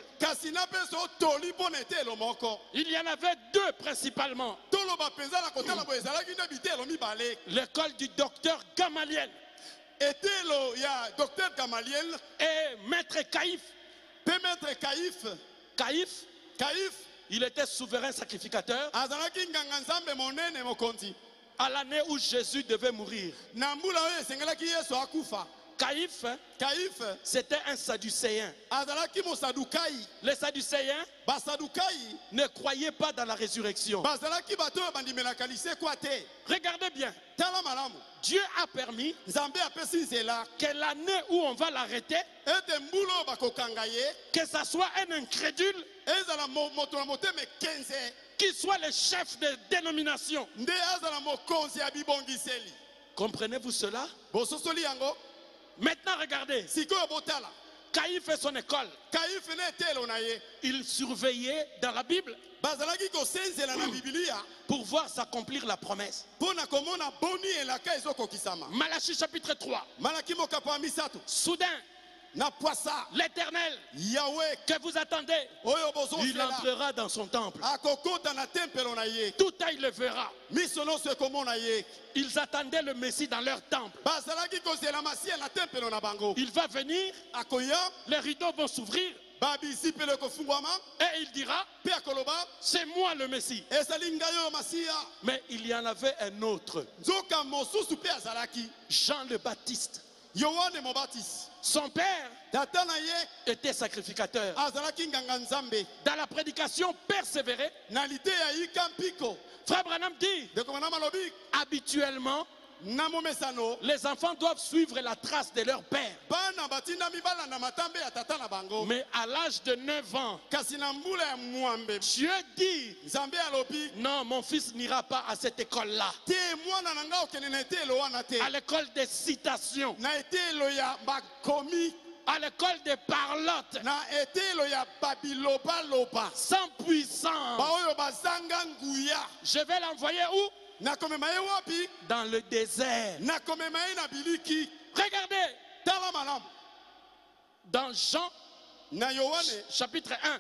Il y en avait deux principalement. L'école du docteur Gamaliel et maître Caïphe. Caïphe, il était souverain sacrificateur à l'année où Jésus devait mourir. Caïphe, c'était un sadducéen. Les sadducéens ne croyaient pas dans la résurrection. Regardez bien. Dieu a permis que l'année où on va l'arrêter, que ça soit un incrédule qui soit le chef de dénomination. Comprenez-vous cela? Maintenant regardez. Caïphe fait son école. Il surveillait dans la Bible pour voir s'accomplir la promesse. Malachie chapitre 3. Soudain, l'Éternel Yahweh que vous attendez, oyo bozo il entrera dans son temple. akokota na tempelo na ye Tout œil le verra. miso nyonso ekomona ye Ils attendaient le Messie dans leur temple. bazalaki kozela masiya na tempelo na bango Il va venir, akoya les rideaux vont s'ouvrir babisi mpe ekofungwama et il dira, mpe akoloba c'est moi le Messie. ezali ngai oyo masiya Mais il y en avait un autre, nzoka mosusu mpe azalaki Jean le Baptiste. yohane mobatisi Son père tata na ye était sacrificateur. azalaki nganga nzambe Dans la prédication persévérée, na liteya yika mpiko Frère Branham dit, ndeko mwana malobi habituellement, na momesano les enfants doivent suivre la trace de leur père. bana batindami balanda matambe ya tata na bango Mais à l'âge de 9 ans, kasi na mbula ya mwambe Dieu dit, nzambe alobi non, mon fils n'ira pas à cette école-là. te mwana na ngai okende na etelo wana te À l'école des citations, na etelo ya bakomi à l'école des parlottes, na etelo ya babilobaloba sans puissance. baoyo bazanga nguya Je vais l'envoyer où? nakomema ye wapi Dans le désert. nakomema ye na biliki Regardez, tala malamu dans Jean, na yohane chapitre 1,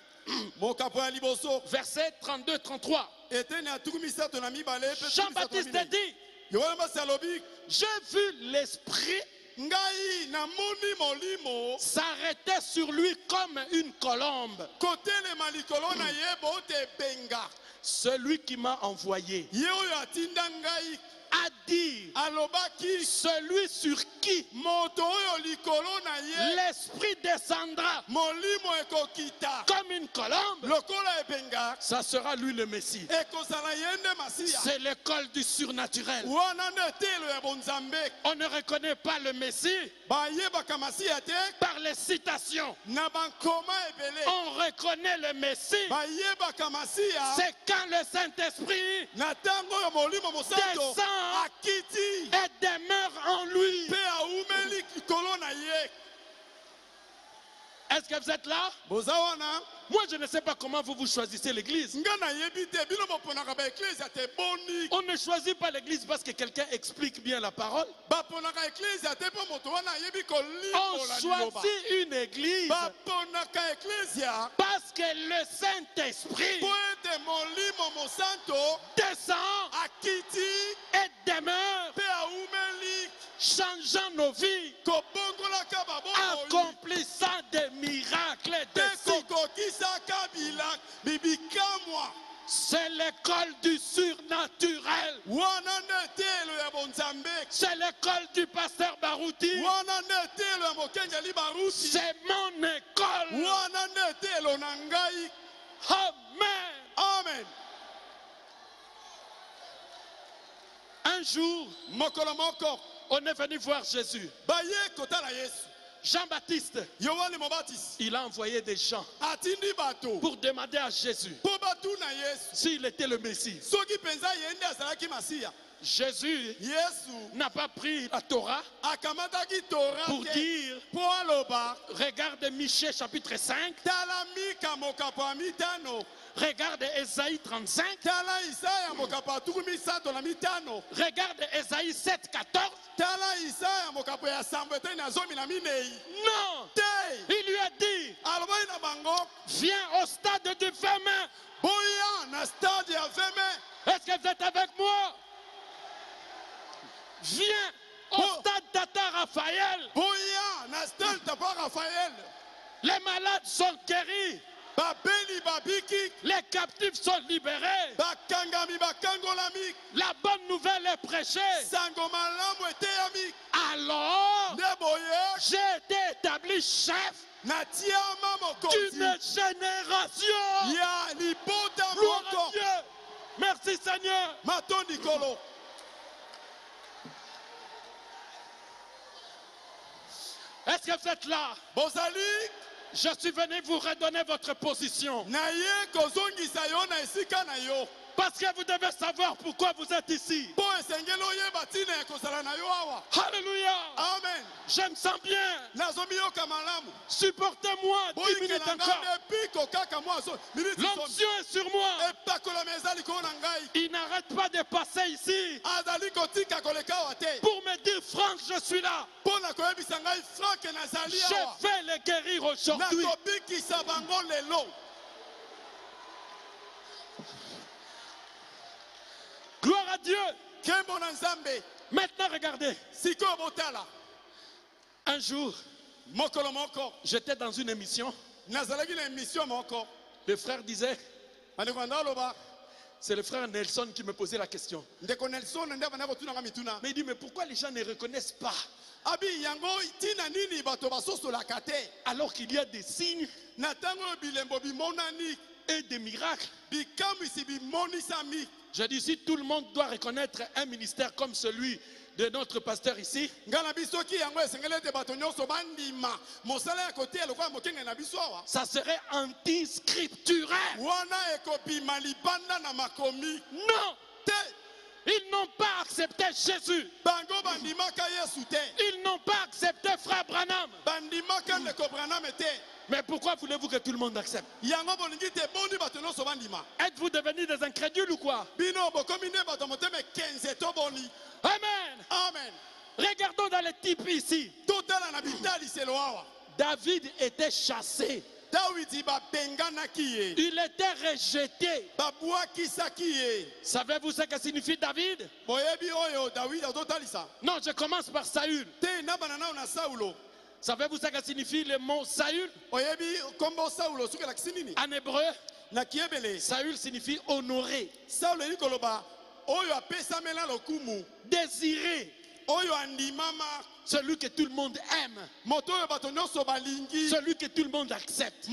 mokapo ya liboso verset 32-33. eteni ya tuku misato na mibale mpe tuku misato na Jean-Baptiste minei. dit, yohane basi alobi j'ai vu l'Esprit ngai namoni molimo s'arrêter sur lui comme une colombe. kotelema likolo na ye bote ebenga Celui qui m'a envoyé ye oyo atinda ngai a dit, alobaki celui sur qui moto oyo likolo na ye l'Esprit descendra molimo ekokita comme une colombe, lokola ebenga ça sera lui le Messie. ekozala ye nde masiya C'est l'école du surnaturel. wana nde etelo ya bonzambe On ne reconnaît pas le Messie bayebaka masiya te par les citations. na bankoma ebele On reconnaît le Messie, bayebaka masiya c'est quand le Saint-Esprit na ntango oyo molimo mosanto descend akiti et demeure en lui. mpe aumeli likolo na ye Est-ce que vous êtes là? boza wana Moi, je ne sais pas comment vous choisissez l'église. nga nayebi te bino boponaka baeklezia te boni On ne choisit pas l'église parce que quelqu'un explique bien la parole. baponaka eklezia te mpo moto wana ayebi On kolimola liloba choisit une église baponaka eklezia parce que le Saint-Esprit mpo ete molimo mosanto descend akiti et demeure, mpe aumeli changeant nos vies, kobongolaka babomoi accomplissant des miracles, des mpe signes. kokokisaka bibikamwa C'est l'école du surnaturel. wana nde etelo ya bonzambe C'est l'école du pasteur Barouti. wana nde etelo ya mokengeli baruti C'est mon école. wana nde etelo na ngai Amen. amen Un jour, mokolo moko on est venu voir Jésus. baye kotala yesu Jean-Baptiste, yohane mobatisi il a envoyé des gens atindi bato pour demander à Jésus mpo batuna yesu s'il était le Messie. soki mpenza ye nde azalaki masiya Jésus yesu n'a pas pris la Torah akamataki tora pour te dire, mpo aloba regarde Michée chapitre 5, tala mika mokapo ya mitano regarde Ésaïe 35, tala isaya mokapo ya tuku misato na mitano regarde Ésaïe 7, 14. tala isaya mokapo ya sambo eteni na zomi na minei Non, te il lui a dit, alobaki na bango viens au stade du Fémin. boya na stade ya veme Est-ce que vous êtes avec moi? Viens au stade Tata Raphaël. boya na stade tapa rafael Les malades sont guéris. babeli babiki Les captifs sont libérés. bakangami bakangolami La bonne nouvelle est prêchée. sango malamu eteyami Alors, nde boye j'ai été établi chef natiama mokonzi d'une génération. ya libota Gloire à moko Dieu. Merci Seigneur. matondi kolo Est-ce que vous êtes là? bozali Je suis venu vous redonner votre position. na ye kozongisa yo na esika na yo Pas Parce que vous devez savoir pourquoi vous êtes ici. Alléluia. Amen. Je me sens bien. Supportez-moi 10 minutes encore. L'onction est sur moi. Il n'arrête pas de passer ici pour me dire, Franck, je suis là. Je vais les guérir aujourd'hui. Gloire à Dieu. Maintenant, regardez. Un jour, j'étais dans une émission. Le frère disait, c'est le frère Nelson qui me posait la question. Mais il dit, mais pourquoi les gens ne reconnaissent pas? Alors qu'il y a des signes et des miracles. J'ai dit, si tout le monde doit reconnaître un ministère comme celui de notre pasteur ici, ça serait anti-scripturaire. Non! Ils n'ont pas accepté Jésus. Ils n'ont pas accepté Frère Branham. Mais pourquoi voulez-vous que tout le monde accepte? Êtes-vous devenus des incrédules ou quoi? Amen. Amen. Regardons dans les types ici. David était chassé. Il était rejeté. Savez-vous ce que signifie David? Non, je commence par Saül. Savez-vous ce que signifie le mot Saül? En hébreu, Saül signifie honoré, désiré, celui que tout le monde aime, celui que tout le monde accepte.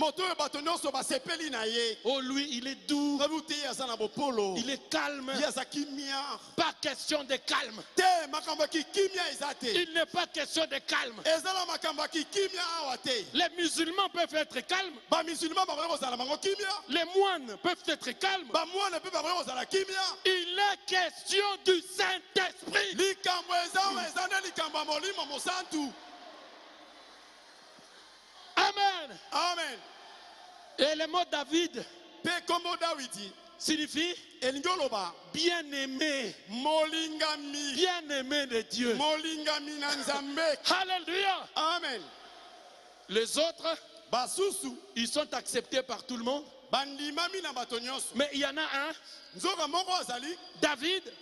Oh, lui, il est doux, il est calme. Pas question de calme. Il n'est pas question de calme. Les musulmans peuvent être calmes. Les moines peuvent être calmes. Il est question du Saint-Esprit. Amen. Amen. Et le mot David signifie bien-aimé. Bien-aimé de Dieu. Alléluia. Amen. Les autres, ils sont acceptés par tout le monde. Mais il y en a un, David.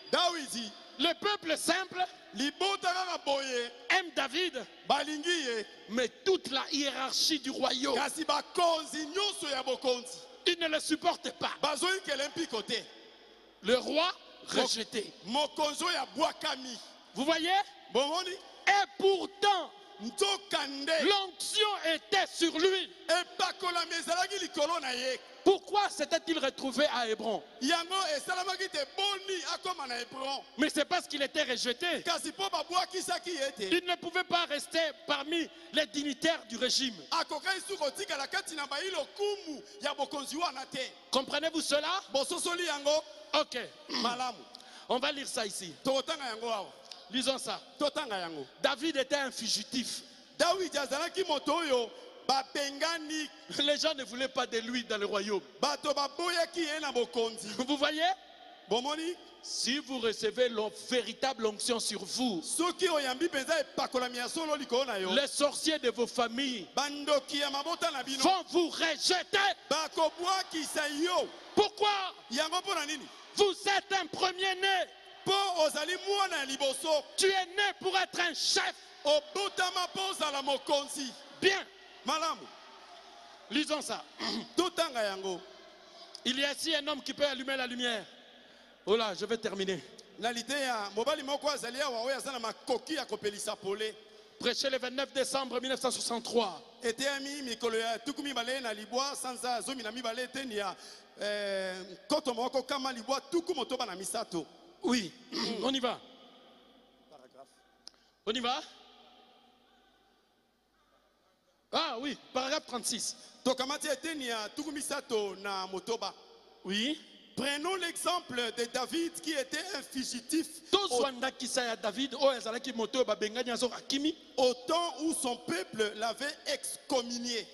Le peuple simple aime David, mais toute la hiérarchie du royaume, il ne le supporte pas. Le roi rejeté. Vous voyez? Et pourtant, l'onction était sur lui. Pourquoi s'était-il retrouvé à Hébron? Mais c'est parce qu'il était rejeté. Il ne pouvait pas rester parmi les dignitaires du régime. Comprenez-vous cela? Ok. On va lire ça ici. Lisons ça. David était un fugitif. Les gens ne voulaient pas de lui dans le royaume. Vous voyez? Si vous recevez la véritable onction sur vous, les sorciers de vos familles vont vous rejeter. Pourquoi? Vous êtes un premier-né. Tu es né pour être un chef. Bien. Lisons ça. Il y a ici un homme qui peut allumer la lumière. Oh là, je vais terminer. Prêché le 29 décembre 1963. Oui, on y va. On y va. Ah oui, paragraphe 36. Oui. Prenons l'exemple de David qui était un fugitif au temps où son peuple l'avait excommunié.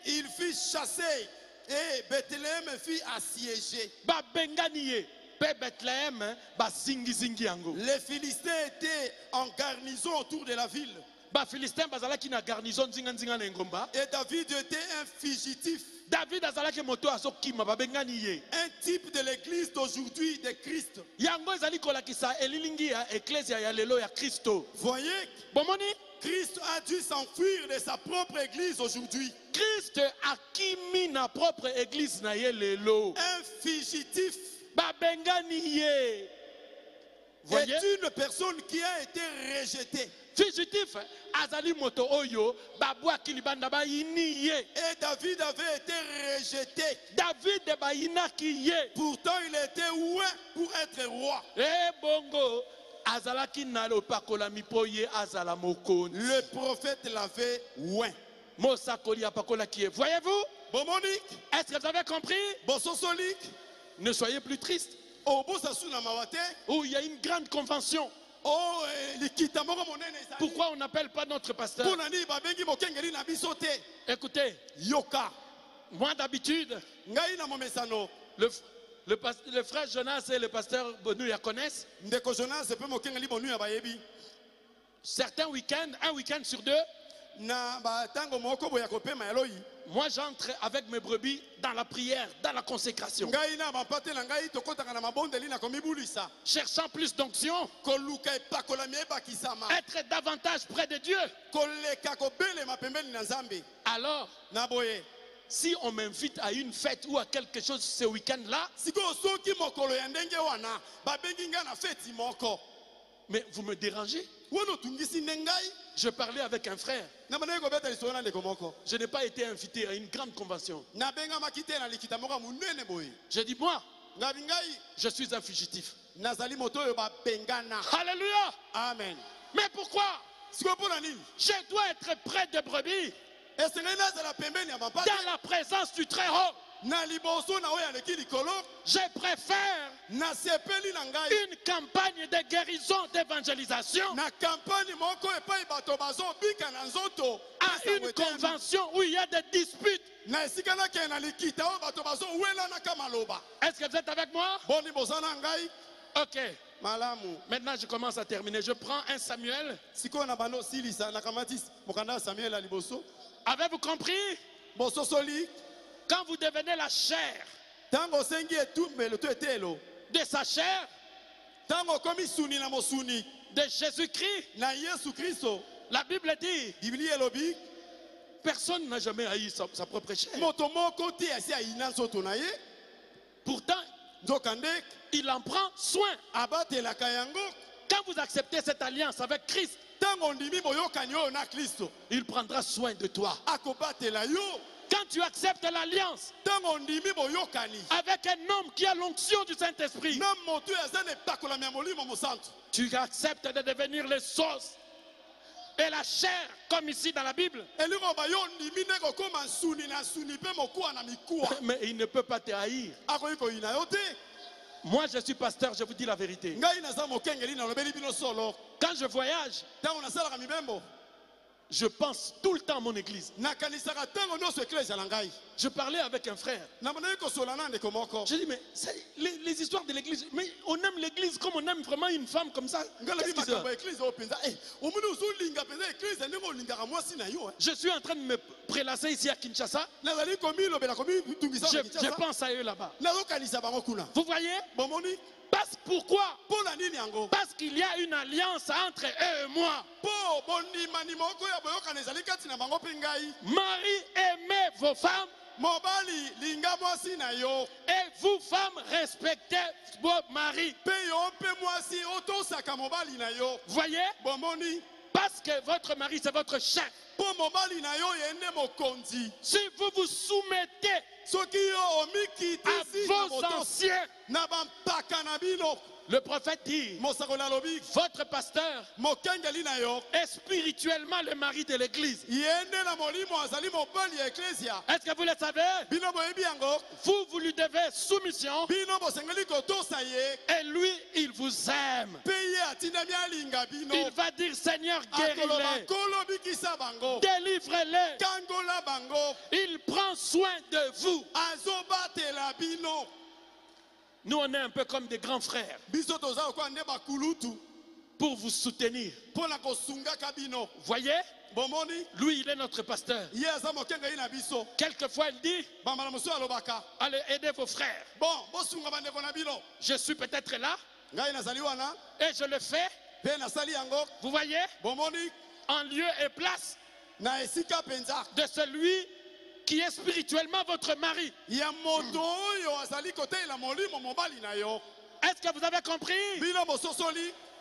Il fut chassé et Bethléem fut assiégé. Les Philistins étaient en garnison autour de la ville. Et David était un fugitif. Un type de l'église d'aujourd'hui de Christ. Voyez, Christ a dû s'enfuir de sa propre église aujourd'hui. Christ a kimi na propre église na ye lelo. Un fugitif. Voyez? Est une personne qui a été rejetée. Fugitif, azali moto oyo, babwa kilibanda ba iniye. Et David avait été rejeté. David ba inakiye. Pourtant il était oué pour être roi. Eh bongo, azalaki na lo pakola mipoye azala mokoni. Le prophète l'avait oué. Mosakoli apakola kiye. Voyez-vous? Bomonique. Est-ce que vous avez compris? Bososolique. Ne soyez plus tristes. Où il y a une grande convention. Pourquoi on n'appelle pas notre pasteur? Écoutez, Yoka. moi d'habitude, le frère Jonas et le pasteur Bonouya connaissent. Certains week-ends, un week-end sur deux, moi j'entre avec mes brebis dans la prière, dans la consécration. Cherchant plus d'onction, être davantage près de Dieu. Alors, si on m'invite à une fête ou à quelque chose ce week-end-là, mais vous me dérangez. Je parlais avec un frère. Je n'ai pas été invité à une grande convention. J'ai dit, moi, je suis un fugitif. Alléluia. Amen. Mais pourquoi? Je dois être près de brebis. Dans la présence du Très-Haut. Je préfère une campagne de guérison, d'évangélisation à une convention où il y a des disputes. Est-ce que vous êtes avec moi? Ok. Maintenant je commence à terminer. Je prends 1 Samuel. Avez-vous compris? Quand vous devenez la chair de sa chair, de Jésus-Christ, la Bible dit, personne n'a jamais haï sa propre chair. Pourtant, il en prend soin. Quand vous acceptez cette alliance avec Christ, il prendra soin de toi. Quand tu acceptes l'alliance avec un homme qui a l'onction du Saint-Esprit, tu acceptes de devenir les sauces et la chair, comme ici dans la Bible. Mais il ne peut pas te haïr. Moi, je suis pasteur, je vous dis la vérité. Quand je voyage, je pense tout le temps à mon église. Je parlais avec un frère. Je dis, mais les histoires de l'église, mais on aime l'église comme on aime vraiment une femme comme ça. Je suis en train de me prélasser ici à Kinshasa. Je pense à eux là-bas. Vous voyez? Pourquoi? Parce qu'il y a une alliance entre eux et moi. Marie, aimez vos femmes. Et vous, femmes, respectez vos maris. Voyez? Parce que votre mari, c'est votre chef. Si vous vous soumettez à vos anciens, Le prophète dit, votre pasteur est spirituellement le mari de l'église. Est-ce que vous le savez? Vous lui devez soumission. Et lui, il vous aime. Il va dire, Seigneur, guéris-les. Délivrez-les. Il prend soin de vous. Nous, on est un peu comme des grands frères pour vous soutenir. Voyez? Lui, il est notre pasteur. Quelquefois, il dit, allez aider vos frères. Je suis peut-être là et je le fais. Vous voyez? En lieu et place de celui qui est spirituellement votre mari. Est-ce que vous avez compris?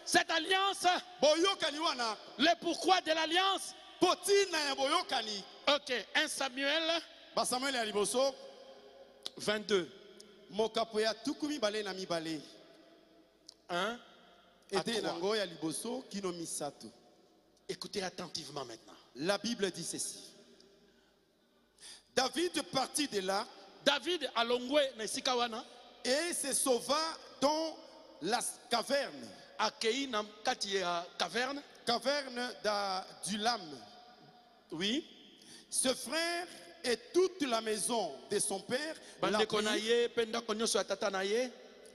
Cette alliance, le pourquoi de l'alliance. Ok, 1 Samuel 22. 1 à 3. Écoutez attentivement maintenant. La Bible dit ceci. David partit de là. David alongwe na sikawana et se sauva dans la caverne. Akei na kati ya caverne. Caverne du Lame. Oui. Ce frère et toute la maison de son père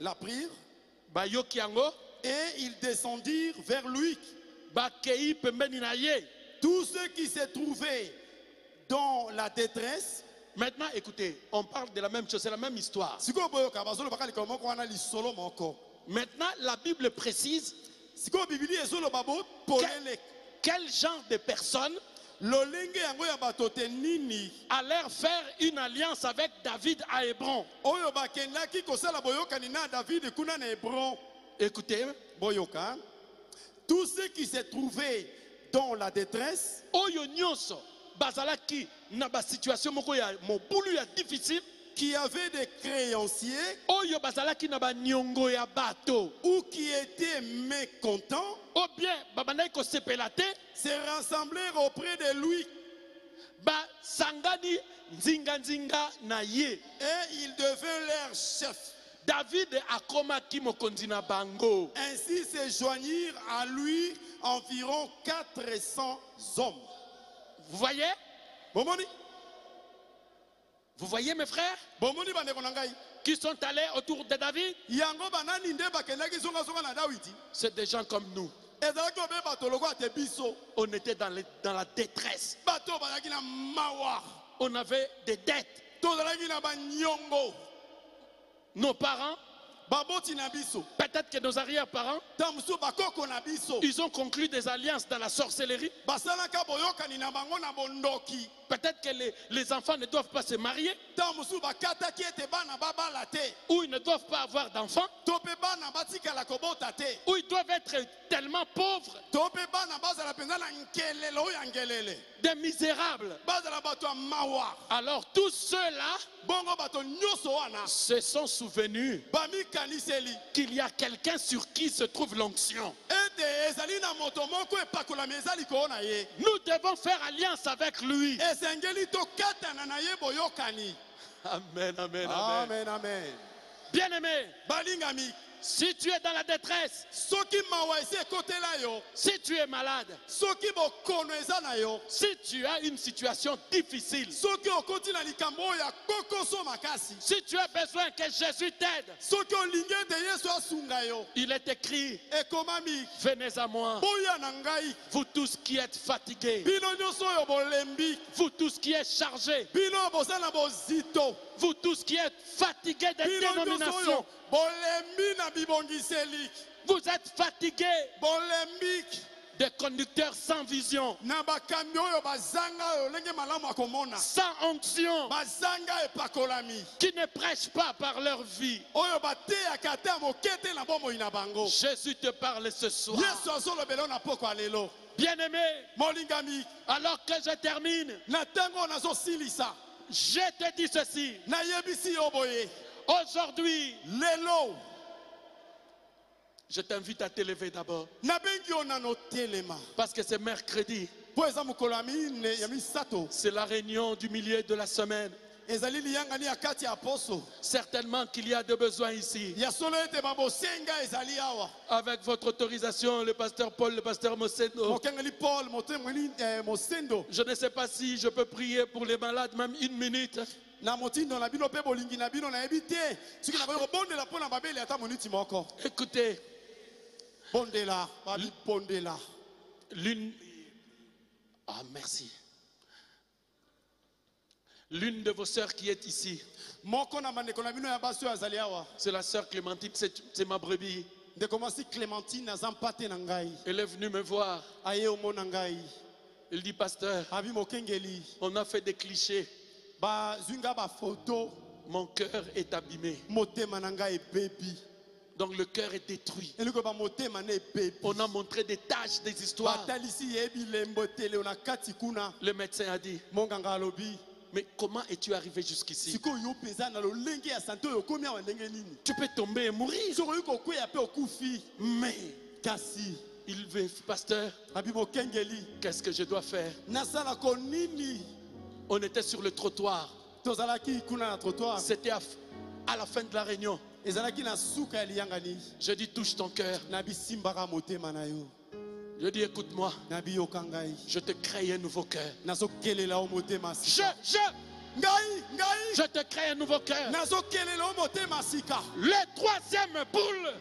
la prirent. Et ils descendirent vers lui. Tous ceux qui se trouvaient dans la détresse. Maintenant, écoutez, on parle de la même chose, c'est la même histoire. Maintenant, la Bible précise quel genre de personnes allèrent faire une alliance avec David à Hébron. Écoutez, tous ceux qui se trouvaient dans la détresse, qui avaient des créanciers ou qui étaient mécontents, se rassemblèrent auprès de lui. Et il devint leur chef. David akomaki mokonzi na bango. Ainsi se joignirent à lui environ 400 hommes. Vous voyez? Vous voyez mes frères? Qui sont allés autour de David? C'est des gens comme nous. On était dans la détresse. On avait des dettes. Nos parents, peut-être que nos arrière-parents, ils ont conclu des alliances dans la sorcellerie. Peut-être que les enfants ne doivent pas se marier, ou ils ne doivent pas avoir d'enfants, ou ils doivent être tellement pauvres, des misérables. Alors tous ceux-là se sont souvenus qu'il y a quelqu'un sur qui se trouve l'onction. Nous devons faire alliance avec lui. Amen, amen, amen. Amen. Bien-aimé, si tu es dans la détresse, si tu es malade, si tu as une situation difficile, si tu as besoin que Jésus t'aide, il est écrit, venez à moi, vous tous qui êtes fatigués, vous tous qui êtes chargés, vous tous qui êtes fatigués des dénominations, vous êtes fatigués des conducteurs sans vision, sans onction, qui ne prêchent pas par leur vie. Jésus te parle ce soir. Bien-aimé, alors que je termine, je te dis ceci. Aujourd'hui, Je t'invite à t'élever d'abord. Parce que c'est mercredi. C'est la réunion du milieu de la semaine. Certainement qu'il y a des besoins ici. Avec votre autorisation, le pasteur Paul, le pasteur Mosendo. Je ne sais pas si je peux prier pour les malades, même une minute. Écoutez, l'une... Ah, merci. L'une de vos sœurs qui est ici, c'est la sœur Clémentine, c'est ma brebis. Elle est venue me voir. Elle dit, pasteur, on a fait des clichés. Mon cœur est abîmé. Donc le cœur est détruit. On a montré des tâches, des histoires. Le médecin a dit, mais comment es-tu arrivé jusqu'ici? Tu peux tomber et mourir. Mais il veut, pasteur, qu'est-ce que je dois faire? On était sur le trottoir. C'était à la fin de la réunion. Je dis, touche ton cœur. Je dis, écoute-moi. Je te crée un nouveau cœur. Je te crée un nouveau cœur. Le troisième boule,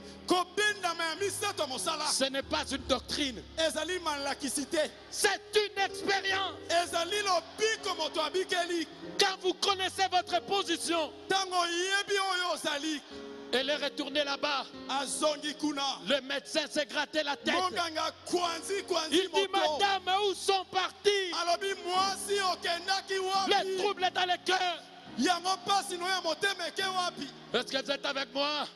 ce n'est pas une doctrine. C'est une expérience. Quand vous connaissez votre position, elle est retournée là-bas. Le médecin s'est gratté la tête. Il dit, madame, où sont partis les troubles dans le cœur? Est-ce que vous êtes avec moi?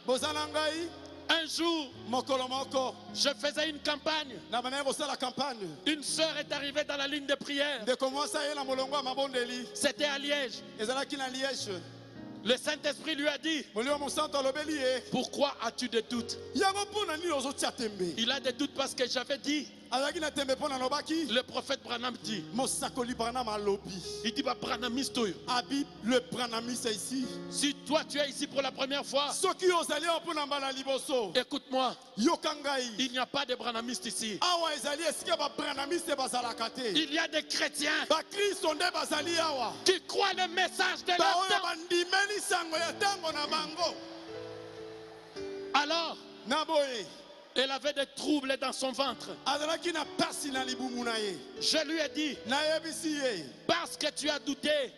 Un jour, je faisais une campagne. Une sœur est arrivée dans la ligne de prière. C'était à Liège. Le Saint-Esprit lui a dit, pourquoi as-tu des doutes? Il a des doutes parce que j'avais dit, le prophète Branham dit, il dit, bah, Branhamiste, le Branhamiste est ici. Si toi tu es ici pour la première fois, écoute-moi, il n'y a pas de Branhamiste ici. Il y a des chrétiens qui croient le message de leur temps. Alors, elle avait des troubles dans son ventre. Je lui ai dit, parce que tu as douté.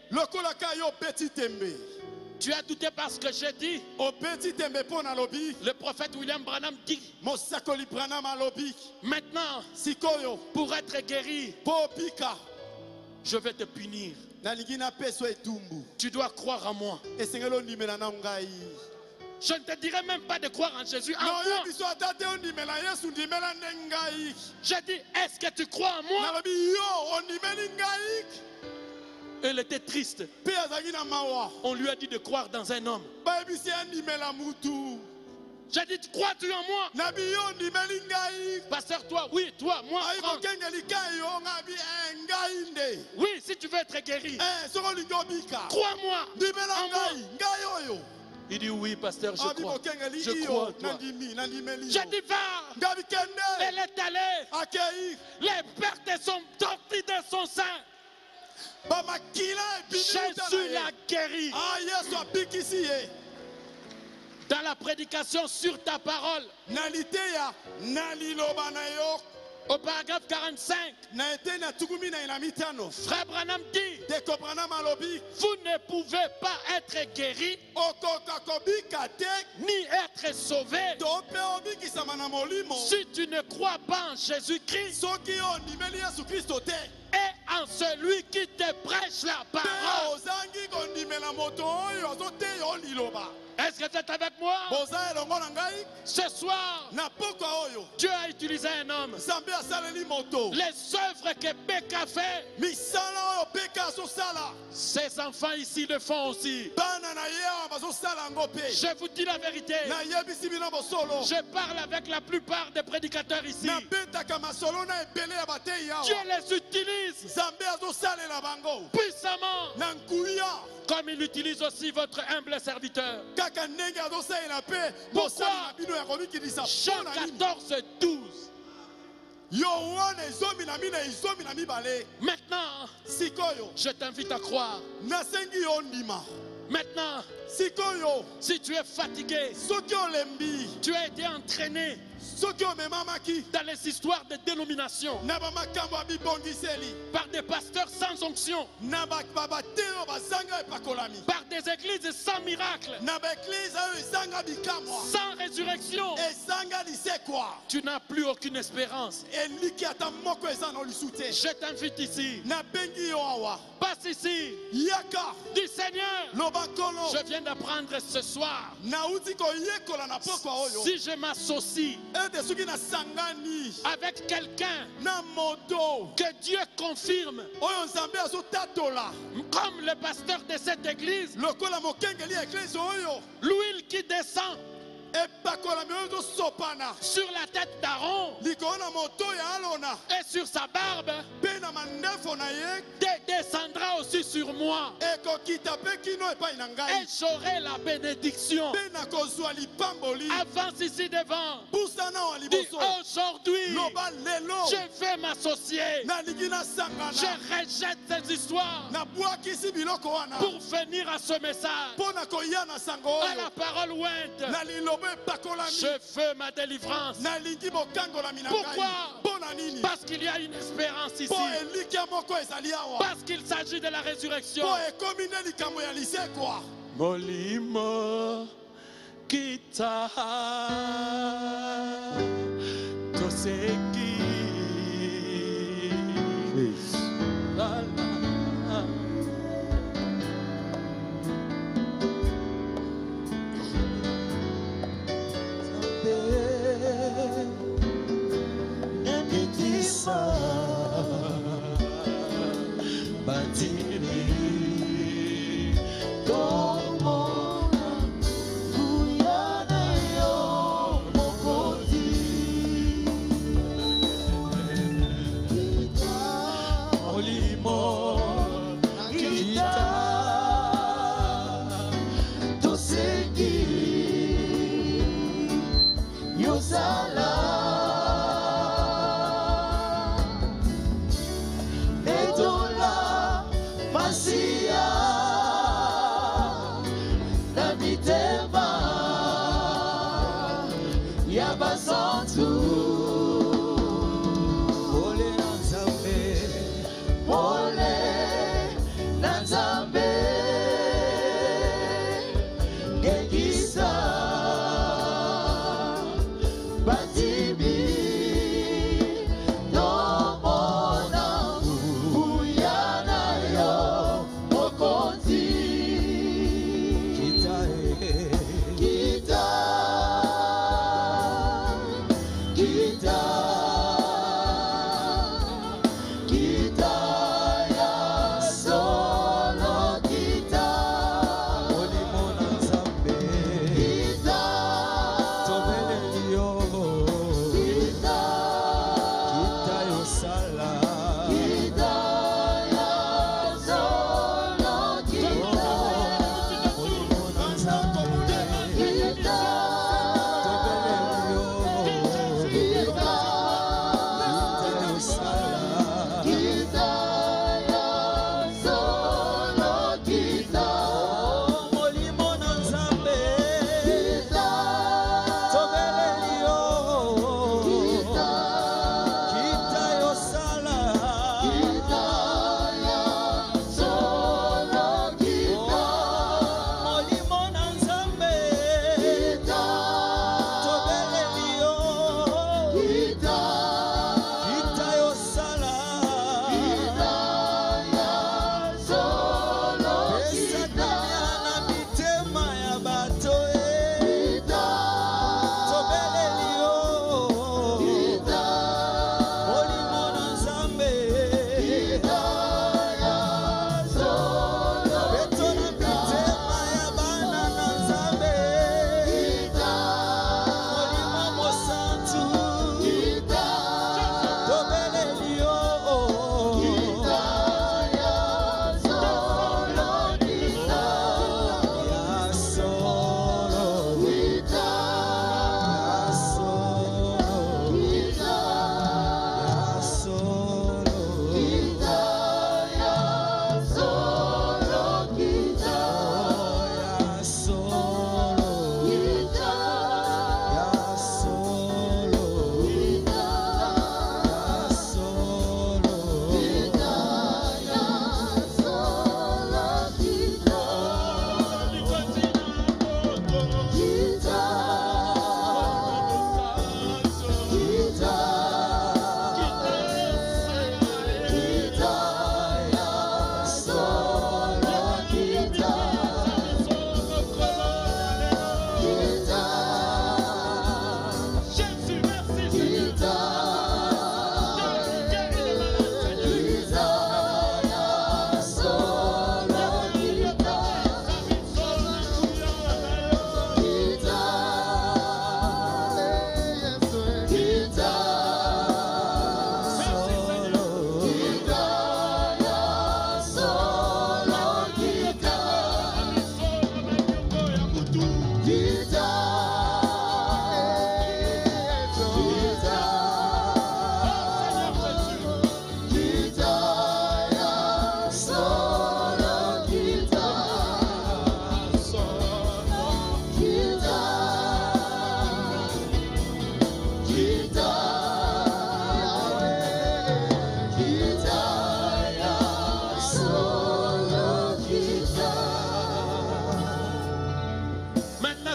Tu as douté parce que j'ai dit. Le prophète William Branham dit. Maintenant, pour être guéri, je vais te punir. Tu dois croire en moi. Je ne te dirai même pas de croire en Jésus. En moi. Je dis, est-ce que tu crois en moi? Elle était triste. On lui a dit de croire dans un homme. J'ai dit, crois-tu en moi? Pasteur, toi, oui, toi, moi. Oui, si tu veux être guéri, crois-moi en moi. Il dit, oui, pasteur, je crois. Je crois en toi. J'ai dit, va. Elle est allée. Les pertes sont sorties de son sein. Jésus l'a guéri. Dans la prédication sur ta parole, au paragraphe 45, Frère Branham dit, vous ne pouvez pas être guéri ni être sauvé si tu ne crois pas en Jésus-Christ et en celui qui te prêche la parole. Est-ce que tu es avec moi? Ce soir, Dieu a utilisé un homme. Les œuvres que Becca fait, ses enfants ici le font aussi. Je vous dis la vérité. Je parle avec la plupart des prédicateurs ici. Dieu les utilise puissamment, comme il utilise aussi votre humble serviteur. Pourquoi? Jean 14, 12. Maintenant, je t'invite à croire. Maintenant, si tu es fatigué, tu as été entraîné dans les histoires de dénomination par des pasteurs sans onction, par des églises sans miracle, sans résurrection, tu n'as plus aucune espérance. Je t'invite ici. Passe ici. Dis Seigneur, je viens d'apprendre ce soir, si je m'associe avec quelqu'un que Dieu confirme comme le pasteur de cette église, l'huile qui descend sur la tête d'Aaron et sur sa barbe descendra aussi sur moi, et j'aurai la bénédiction. Avance ici devant. Dis aujourd'hui, je vais m'associer. Je rejette ces histoires pour venir à ce message, à la parole ointe. Je veux ma délivrance. Pourquoi? Parce qu'il y a une espérance ici. Parce qu'il s'agit de la résurrection. Molimo kita toseki.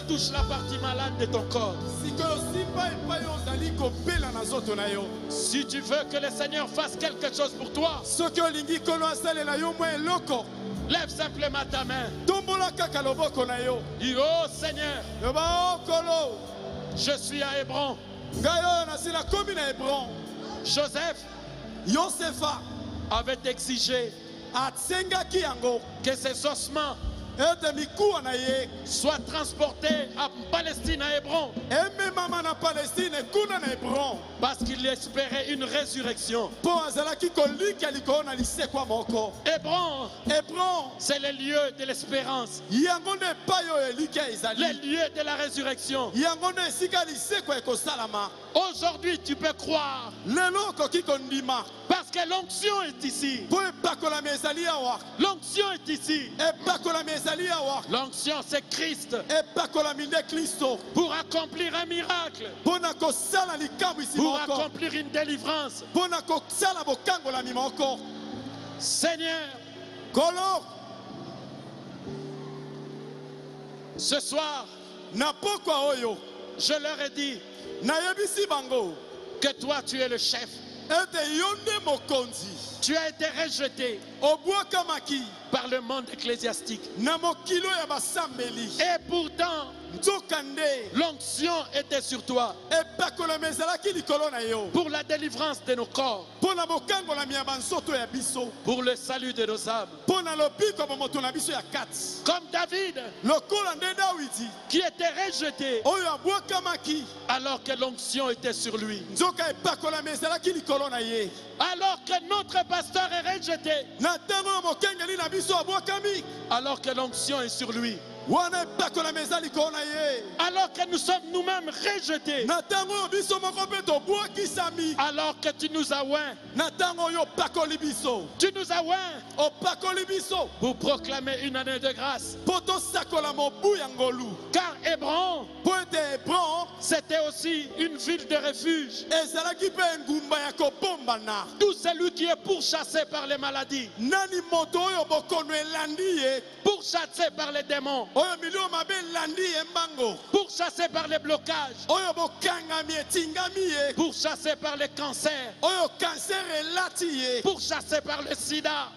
Touche la partie malade de ton corps. Si tu veux que le Seigneur fasse quelque chose pour toi, lève simplement ta main. Dis, oh Seigneur, je suis à Hébron. Joseph avait exigé que ses ossements soient transportés à Palestine, à Hébron, parce qu'il espérait une résurrection. Hébron, c'est le lieu de l'espérance, le lieu de la résurrection. Aujourd'hui, tu peux croire, parce que l'onction est ici. L'onction est ici. L'onction, c'est Christ pour accomplir un miracle, pour accomplir une délivrance. Seigneur, ce soir, je leur ai dit que toi, tu es le chef. Tu as été rejeté par le monde ecclésiastique. Et pourtant, l'onction était sur toi pour la délivrance de nos corps, pour le salut de nos âmes. Comme David, qui était rejeté alors que l'onction était sur lui. Alors que notre pasteur est rejeté, alors que l'onction est sur lui. Alors que nous sommes nous-mêmes rejetés, alors que tu nous as oints, tu nous as oints pour proclamer une année de grâce. Car Hébron, c'était aussi une ville de refuge. Tout celui qui est pourchassé par les maladies, pourchassé par les démons, pourchassé par les blocages, pourchassé par les cancers, pourchassé par le sida,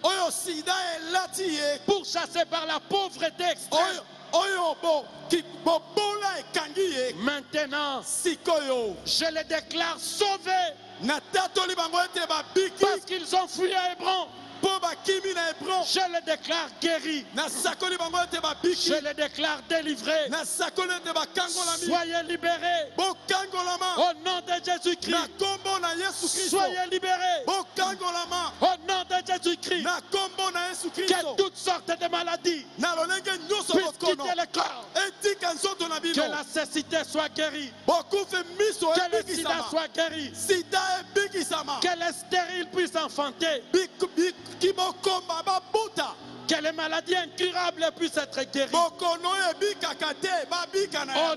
pourchassé par la pauvreté extrême. Maintenant, je les déclare sauvés parce qu'ils ont fui à Hébron. Je les déclare guéris. Je les déclare délivrés. Soyez libérés. Au nom de Jésus-Christ. Soyez libérés. Au nom de Jésus-Christ. Que toutes sortes de maladies puissent quitter le corps. Que la cécité soit guérie. Que le sida soit guéri. Que les stériles puissent enfanter. Que les maladies incurables puissent être guéries. Au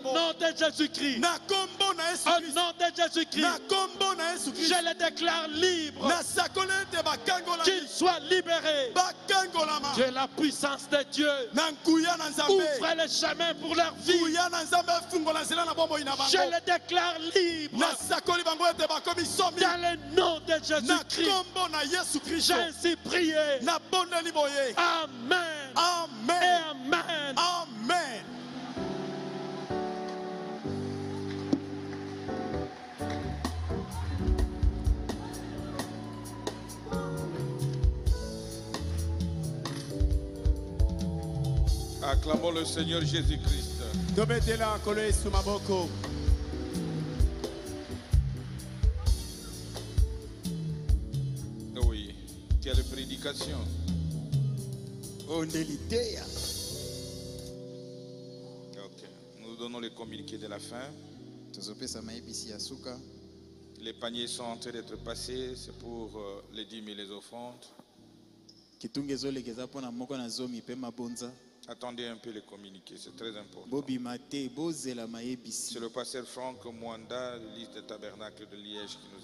nom de Jésus-Christ. Au nom de Jésus-Christ. Je les déclare libres. Qu'ils soient libérés. Que la puissance de Dieu ouvre les chemins pour leur vie. Je les déclare libres. Dans le nom de Jésus-Christ. J'ai ainsi prié. Amen. Amen. Et amen. Amen. Acclamons le Seigneur Jésus-Christ. Oui, quelle prédication. Ok, nous nous donnons les communiqués de la fin. tozopesa mayebisi ya suka. Les paniers sont en train d'être passés, c'est pour les dîmes et les offrandes. Kitunga ezolekeza mpona moko na zomi mpe mabonza. Attendez un peu les communiqués, c'est très important. Bobima te bozela mayebisi. C'est le pasteur Franck Mwanda, de l'Église des Tabernacles de Liège, qui nous